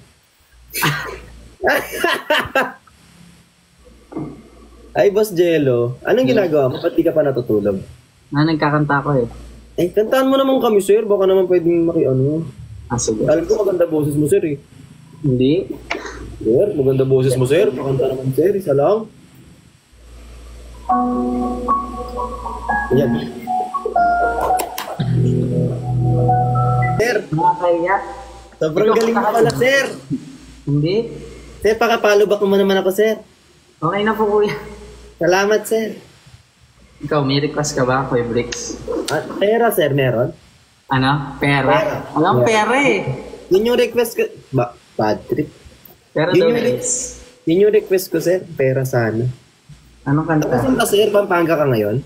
Ay, Boss Jello. Anong ginagawa mo? Ba't di ka pa natutulog? Nagkakanta ko eh. Eh, kantaan mo naman kami, sir. Baka naman pwedeng makiano. Sige. Alam ko maganda boses mo, sir eh. Hindi. Sir, maganda boses mo, sir. Pakanta naman, sir. Isa lang. Yan. Sir, Nakakaya. sobrang galing mo pala, sir. Hindi. Sir, pakapalo back mo naman ako, sir. Okay na po, Kuya. Salamat, sir. Ikaw, may request ka ba, Kuya Bricks? Pera, sir, meron? Ano? Pera? Pera. Walang pera eh. Yun yung request ko. Bad trip. Pera Yun daw, yung Bricks. Yun yung request ko, sir. Pera sana. Anong kanta? Saan ka, sir? Pampanga ka ngayon?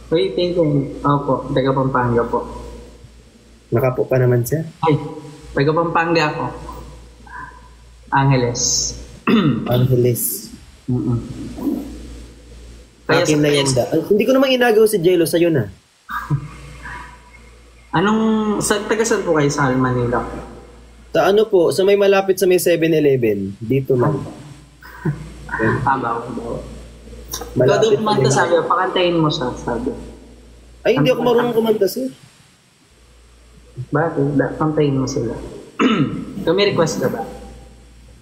Wait, thank you. Opo, taga Pampanga po. Nakapo pa naman, sir. Ay, taga Pampanga ako. Angeles. Angeles. Kaya Akin na yun da. Hindi ko naman inagaw si Jello sa'yo na. Taga saan po kayo sa Manila? Sa ano po, sa may malapit sa may 7-Eleven. Dito lang. Bawal. Ikaw daw kumanta, sabi, pakantayin mo siya, sabi. Ay, hindi ako marunong kumanta, sir. Bakit? Kantayin mo sila. Kung may request ka ba?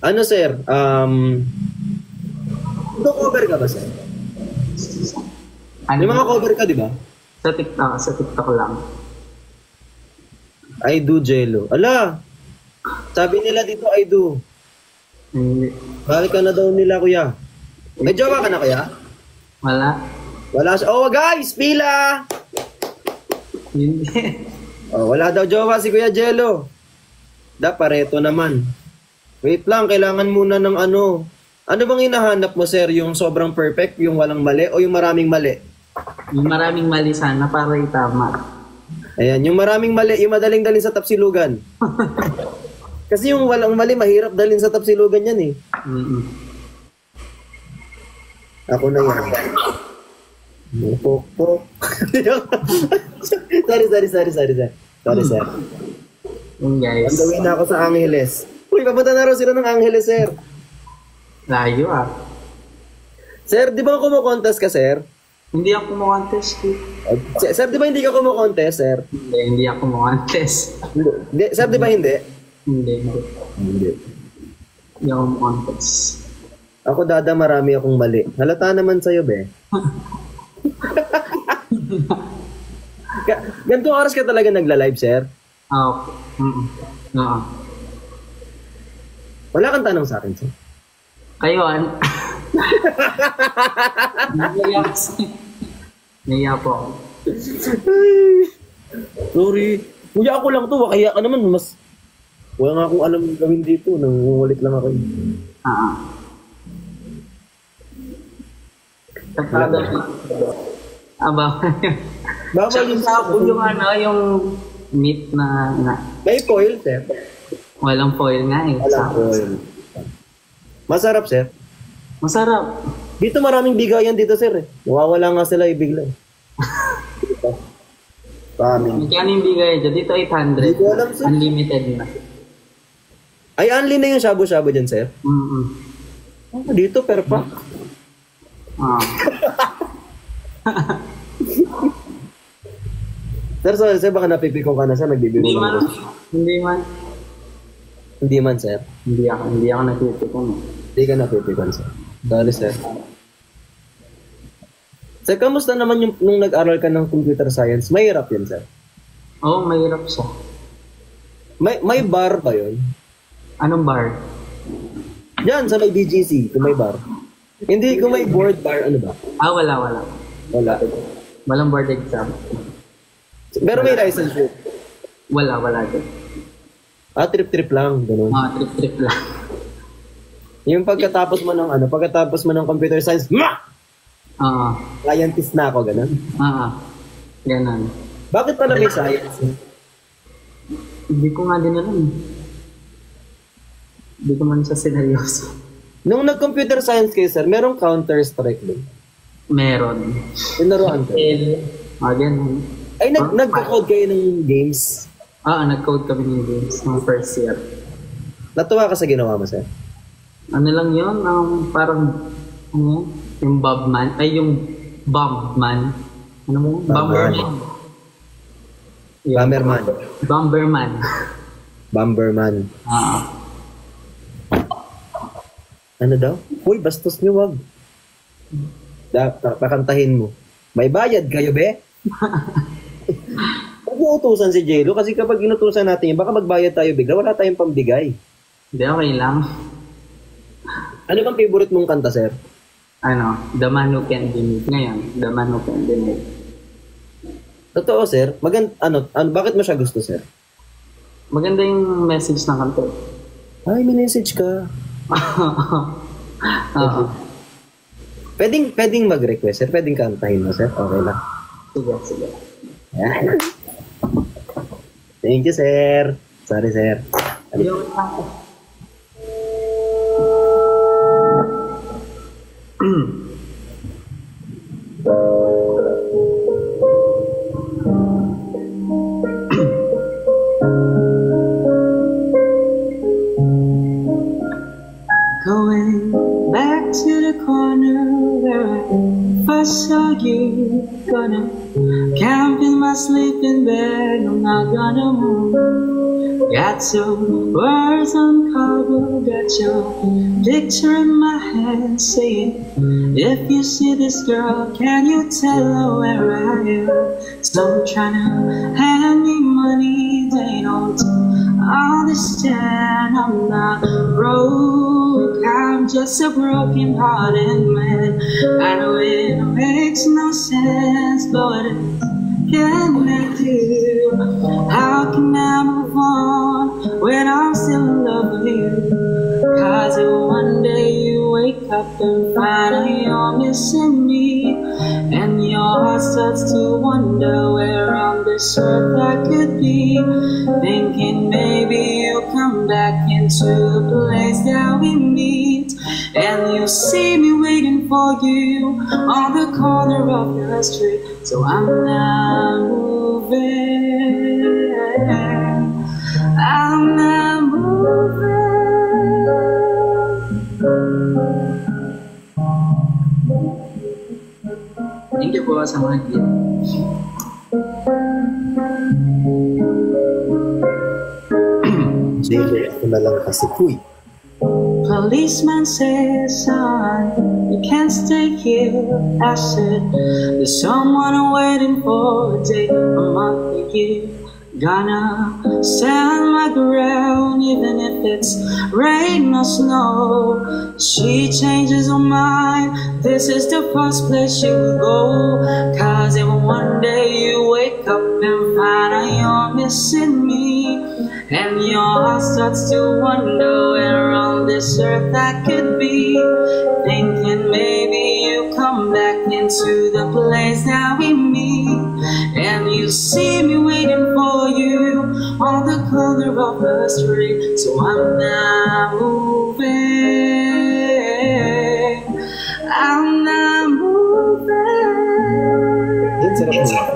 Ano, sir? Cover ka ba, sir? Ano? May mga cover ka, di ba? Sa TikTok lang. I do Jello. Ala! Sabi nila dito, I do. Hindi. Balik ka na daw nila, kuya. May jowa ka na, kuya? Wala. Wala siya. Oh, guys! Pila! Hindi. Oh, wala daw jowa si Kuya Jello. Pareto naman. Wait lang, kailangan muna ng ano. Ano bang hinahanap mo, sir? Yung sobrang perfect, yung walang mali, o yung maraming mali? Yung maraming mali sana para itama. Ayan, yung maraming mali, yung madaling dalhin sa tapsilugan. Kasi yung walang mali, mahirap dalhin sa tapsilugan yan eh. Ako na yan. Pok. Sorry, sir. Yung guys. Andawin na ako sa Angeles. Uy, papunta na raw sila ng Angeles, sir. Layo ah. Sir, di ba kumukontest ka, sir? Hindi ako kumokontest. Sir, di ba hindi ka kumukontest, sir? Hindi ako kumokontest. Sir, di ba hindi? Hindi. Hindi. Hindi ako kumokontest. Ako, Dada, marami akong mali. Halata naman sa'yo, be. Ganitong oras ka talaga nagla-live, sir? Oo. Wala kang tanong sa akin, sir? Kayo, Naiya po ako. Sorry. Kuya, ako lang to. Kaya ka naman, mas... Wala nga akong alam gawin dito. Nangungulit lang ako. Bawal yung sabon yung yung meat na... May foil, sir. Walang foil nga eh. Walang foil. Masarap, sir. Masarap. Dito maraming bigayan dito, sir. Nawawala nga sila ibigla. Pamin. Magkano yung bigay dyan? Dito 800. Hindi ko alam, sir. Unlimited na. Ay, unli na yung shabu-shabu dyan, sir? Dito, per pack. Sir, baka napipikong ka na, sir. Nagbibiro lang ako. Hindi man, sir. Hindi ako napipikong. Hindi ka napipikon, sir. Sorry, sir. Sir, kamusta naman yung nung nag-aral ka ng computer science? Mahirap yun, sir. Oo, mahirap siya. May bar ba yun? Anong bar? Yan, sa may BGC, kung may bar. Hindi, kung may board bar, ano ba? Wala. Wala. Walang board exam. Pero may license yun. Wala din. Trip-trip lang, gano'n. Trip lang. Yung pagkatapos mo ng computer science, scientist na ako, gano'n. Ganon. Bakit pala may science? Hindi ko nga din alam. Hindi ko man siya sineryoso. Nung nag-computer science kayo, sir, merong Counter-Strike din? Meron. Tinaruan ko. Ganun. Ay, nagka-code kayo ng games? Nag-code kami ng games ng first year. Natuwa ka sa ginawa mo, sir? Ano lang yun? Parang, yung Bobman, ay yung Bombman. Ano mo? Bomberman. Ano daw? Uy, bastos nyo, wag. Pakantahin mo. May bayad kayo, be? Huwag mo utusan si Jello kasi kapag inutusan natin yun, baka magbayad tayo bigla. Wala tayong pambigay. Hindi, okay lang. Ano bang favorite mong kanta, sir? The Man Who Can't Be Moved. Ngayon, The Man Who Can't Be Moved. Totoo, sir. Bakit mo siya gusto, sir? Maganda yung message ng kanta. Ay, may message ka. Pwedeng mag-request, sir. Pwedeng kantahin mo, sir. Okay lang. Sige. Thank you, sir. Sorry, sir. Going back to I saw you, gonna camp in my sleeping bag. I'm not gonna move. Got some words on cardboard, got your picture in my hand, saying, if you see this girl, can you tell her where I am? Some tryna hand me money, they don't understand. I'm not broke, I'm just a broken hearted man. I know it makes no sense, but what can I do? How can I move on when I'm still in love with you? Cause if one day you wake up and find out you're missing me, and your heart starts to wonder where on this earth I could be, thinking maybe you'll come back into the place that we meet, and you'll see me waiting for you on the corner of the street. So I'm not moving, I'm not moving. Thank you po sa mga gift. JJ, ako na lang kasi, kuy. Policeman says, son, you can't stay here. I said, there's someone waiting for a day, a month, a year. Gonna stand my ground, even if it's rain or snow. She changes her mind, this is the first place she will go. Cause if one day you wake up and find out you're missing me, and your heart starts to wonder where on this earth I could be, thinking maybe you come back into the place that we meet, and you see me waiting for you on the corner of the street. So I'm not moving, I'm not moving. Yan, sarap mo.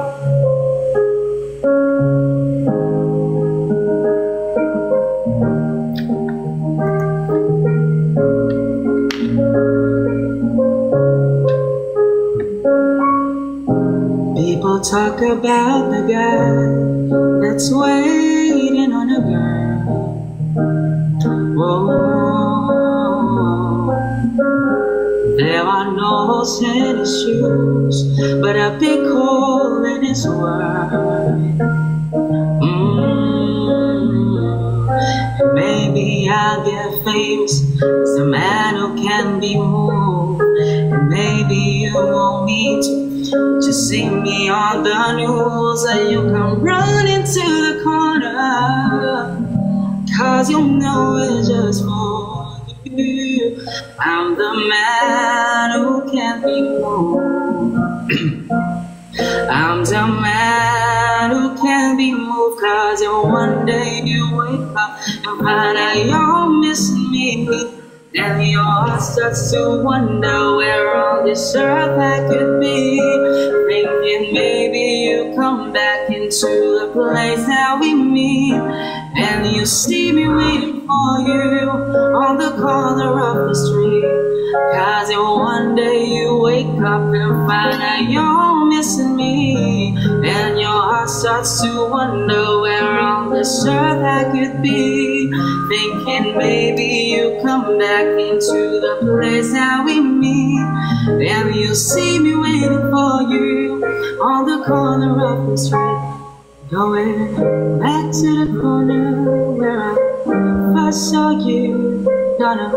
People talk about the guy that's waiting on a girl. Whoa. There are no holes in his shoes, but a big hole in his world. Maybe I'll get famous as a man who can be moved. And maybe you want me to just see me on the news, and you come run into the corner, cause you know it's just for you. I'm the man who can't be moved. I'm the man who can't be moved, cause if one day you wake up and find out you're missing me, and your heart starts to wonder where on this earth I could be, thinking maybe you come back into the place that we meet, and you see me waiting for you on the corner of the street. Cause if one day you wake up and find out you're missing me, and your heart starts to wonder where on this earth I could be, thinking maybe you come back into the place that we meet, and you see me waiting for you on the corner of the street, going back to the corner where I first saw you. Gonna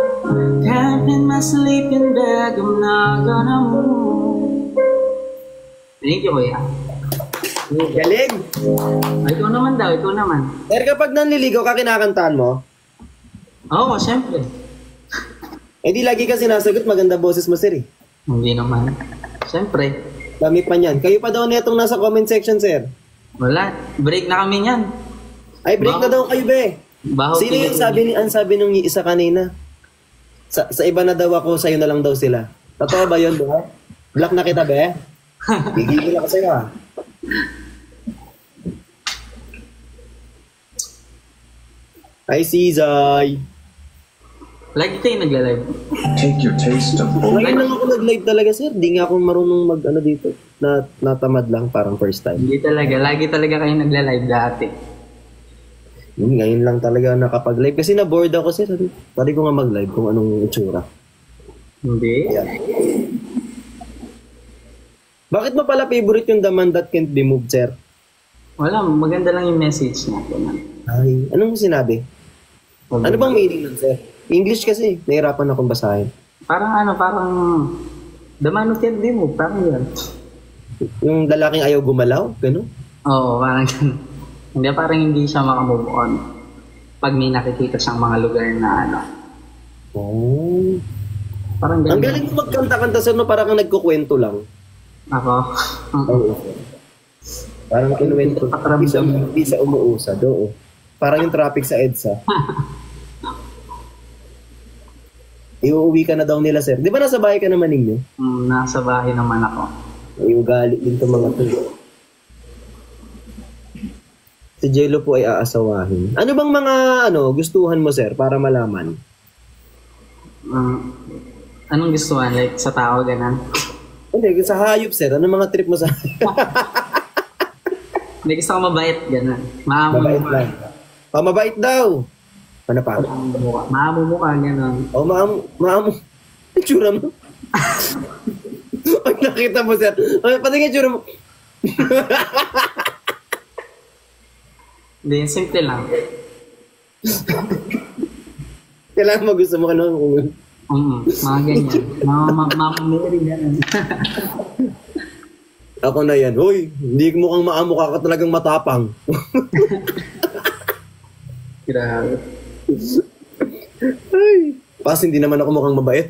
camp in my sleeping bag, I'm not gonna move. Thank you, kuya. Galing! Ikaw naman daw, ikaw naman. Pero kapag nanliligaw ka, kinakantahan mo? Oo, syempre. Eh di lagi ka sinasagot, maganda boses mo, sir eh. Hindi naman. Syempre. Dami pa niyan. Kayo pa daw na itong nasa comment section, sir. Wala. Break na kami niyan. Ay, break na daw kayo, be. Baho Sino yung sabi nung isa kanina? Sa iba na daw ako, sa'yo na lang daw sila. Totoo ba yun, be? Block na kita, be? Gigigil ako sa'yo, ha? Hi, Cizay. Lagi kayo nagla-live. Take your taste of Ngayon lang ako nag-live talaga, sir. Di nga ako marunong mag-ano dito. Natamad lang, parang first time. Hindi talaga. Lagi talaga kayo nagla-live dati. Ngayon lang talaga nakapag-live. Kasi na-bored ako, sir. Pwede ko nga mag-live kung anong itsura. Hindi. Yeah. Bakit mo pala favorite yung The Man That Can't Be Moved, sir? Wala, maganda lang yung message niya. Ay, anong sinabi? Ano bang meaning nun, sir? English kasi, nahirapan akong basahin. Parang the man who can't be moved, parang yun. Yung lalaking ayaw gumalaw, gano'n? Oo, parang ganun. Hindi, parang hindi siya makamove on pag may nakikita siyang mga lugar na ano. Oh. Parang ganun. Ang galing mo magkanta-kanta, sir, no? Parang kang nagkukwento lang. Ako? Oo. Parang kinuwento. Di sa umuusad, oo. Parang yung traffic sa EDSA. Iuuwi ka na daw nila, sir. Di ba nasa bahay ka naman ninyo? Nasa bahay naman ako. Ay, ugali din itong mga to. Si Jello po ay aasawahin. Ano bang mga gustuhan mo, sir, para malaman? Anong gustuhan? Like, sa tao, ganun? Hindi, sa hayop, sir. Ano mga trip mo sa Hindi, gusto ko mabait, ganun. mabait lang. Mabait daw. Ano pa? Maamumukha, gano'n. O, maamo. Itsura mo. Pag nakita mo, sir. Pati nga itsura mo. Hindi, simple lang. Kailangan mo gusto mo ka naman kung... Mga ganyan. Mamamuri, gano'n. Ako na yan. Hoy, hindi mo kang maamukha ka talagang matapang. Grabe. Ay. Pas hindi naman ako mukhang mabait.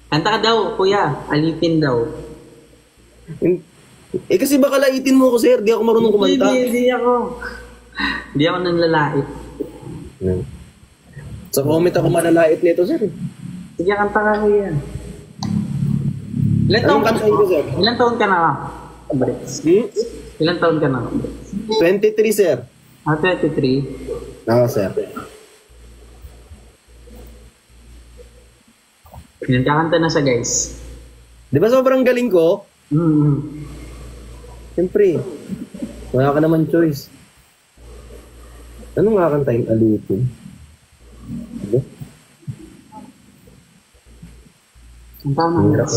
Kanta ka daw, kuya. Alipin daw. Kasi baka laitin mo ako, sir. Di ako marunong kumanta. Hindi ako. Hindi ako nanlalait. Sa comment ako manalait nito, sir. Sige, kanta ka, kuya. Ilan taon ka na? Ilan taon ka na? Ilan taon ka na? 23, sir. 23. Oo, sir. Nagkakanta na siya, guys. Di ba sobrang galing ko? Siyempre. Wala ka naman choice. Anong kakantayin? Alipin? Ano? Ang tama na.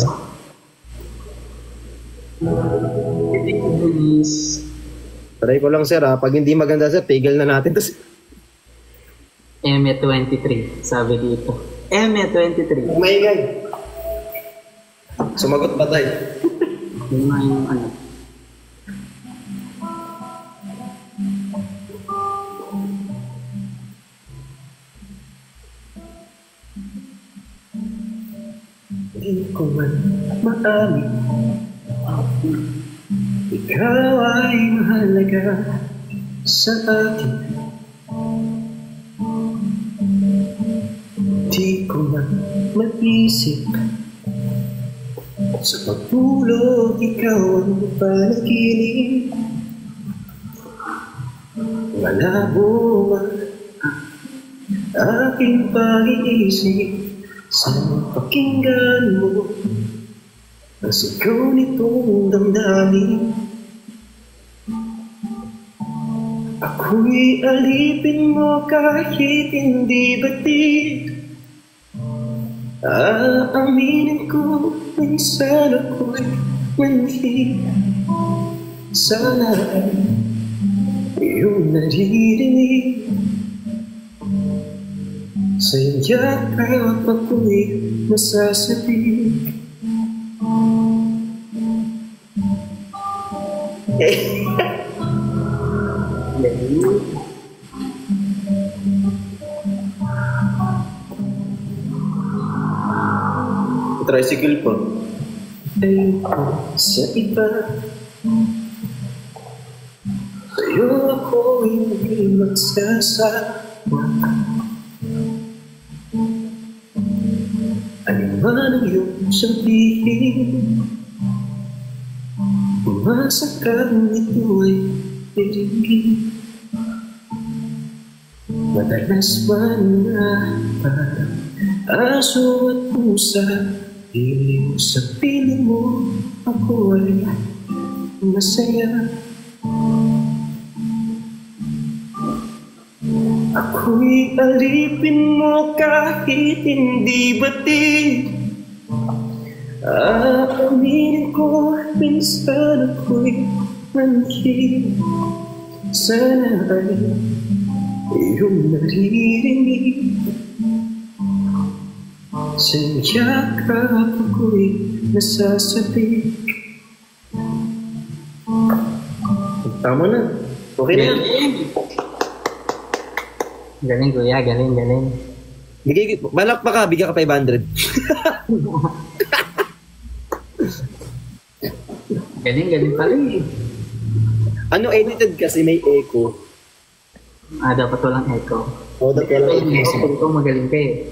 Try ko lang, sir, ha. Pag hindi maganda, sir, tigil na natin. M23, sabi dito. M23. Maingay. Sumagot pa tayo. Yung mga yung ano. Hindi ko man maamin, ikaw ay mahalaga sa akin. Di ko man maisip, sa pagtulog ikaw ang panaginip. Malabo man aking pag-iisip sa pakinggan mo ang sigaw nitong damdamin. Ako'y alipin mo kahit hindi batid. Aaminin ko minsan ako'y manhid. Sana ay iyong naririnig. Sa iyong yakap ako'y masasabik. Tricycle po. Ayoko sa iba, sa'yo ako hindi magsasawa. Ano man ang iyong sabihin, umasa ka ito ay piringin. Madalas man na parang aso at pusa, piling mo sa piling mo, ako ay masaya. Ako'y alipin mo kahit hindi batid. Aminin ko, minsan ako'y manikid. Sana ay iyong naririnig. Sa yakap ako'y nasasabik. Tama na. Okay na. Galing kuya, galing. Balak pa ka, bigyan ka 500. Galing pala eh. Ano edited kasi may echo. Dapat walang echo. O, dapat walang echo. Kung ikaw magaling ka eh.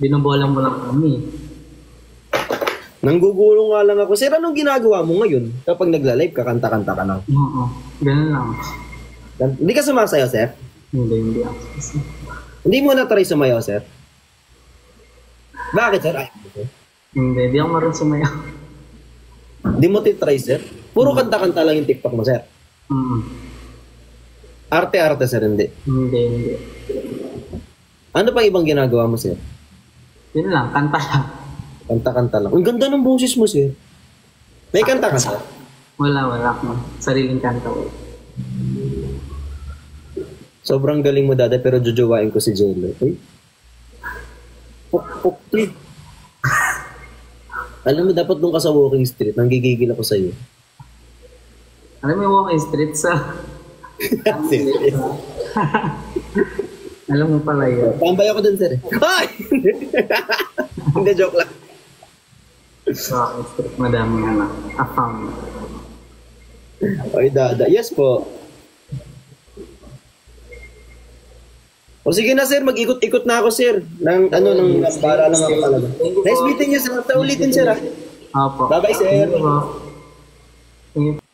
Binubolang mo lang kami. Nanggugulong nga lang ako. Sir, anong ginagawa mo ngayon? Kapag nagla-live ka, kanta-kanta ka lang. Oo, ganun lang. Hindi ka sumasayaw, sir? Hindi ako. Hindi mo na-try sumayaw, sir? Bakit, sir? Ay, sir. Hindi ako marunong sumayaw. Hindi mo titry, sir? Puro kanta-kanta lang yung TikTok mo, sir? Arte-arte, sir, hindi? Hindi. Ano pa ibang ginagawa mo, sir? Yun lang, kanta lang. Kanta-kanta lang. Ang ganda ng boses mo, sir. May kanta ka, sir? Wala akong sariling kanta. Sobrang galing mo, dada, pero jojowain ko si Jello. Uy. Pok, Alam mo, dapat nung ka sa walking street, nanggigigil ako sa'yo. Alam mo yung walking street sa... Alam mo pala yun. Tambay ako dun, sir. Ay! Hindi, joke lang. Walking street, madaming anak. Afam. Ay, dada. Yes po. O sige na, sir, mag-ikot-ikot na ako, sir. Para lang ako talaga. Nice meeting you, sir. Sa ulitin, sir, ha? Opo. Bye-bye, sir. Thank you po.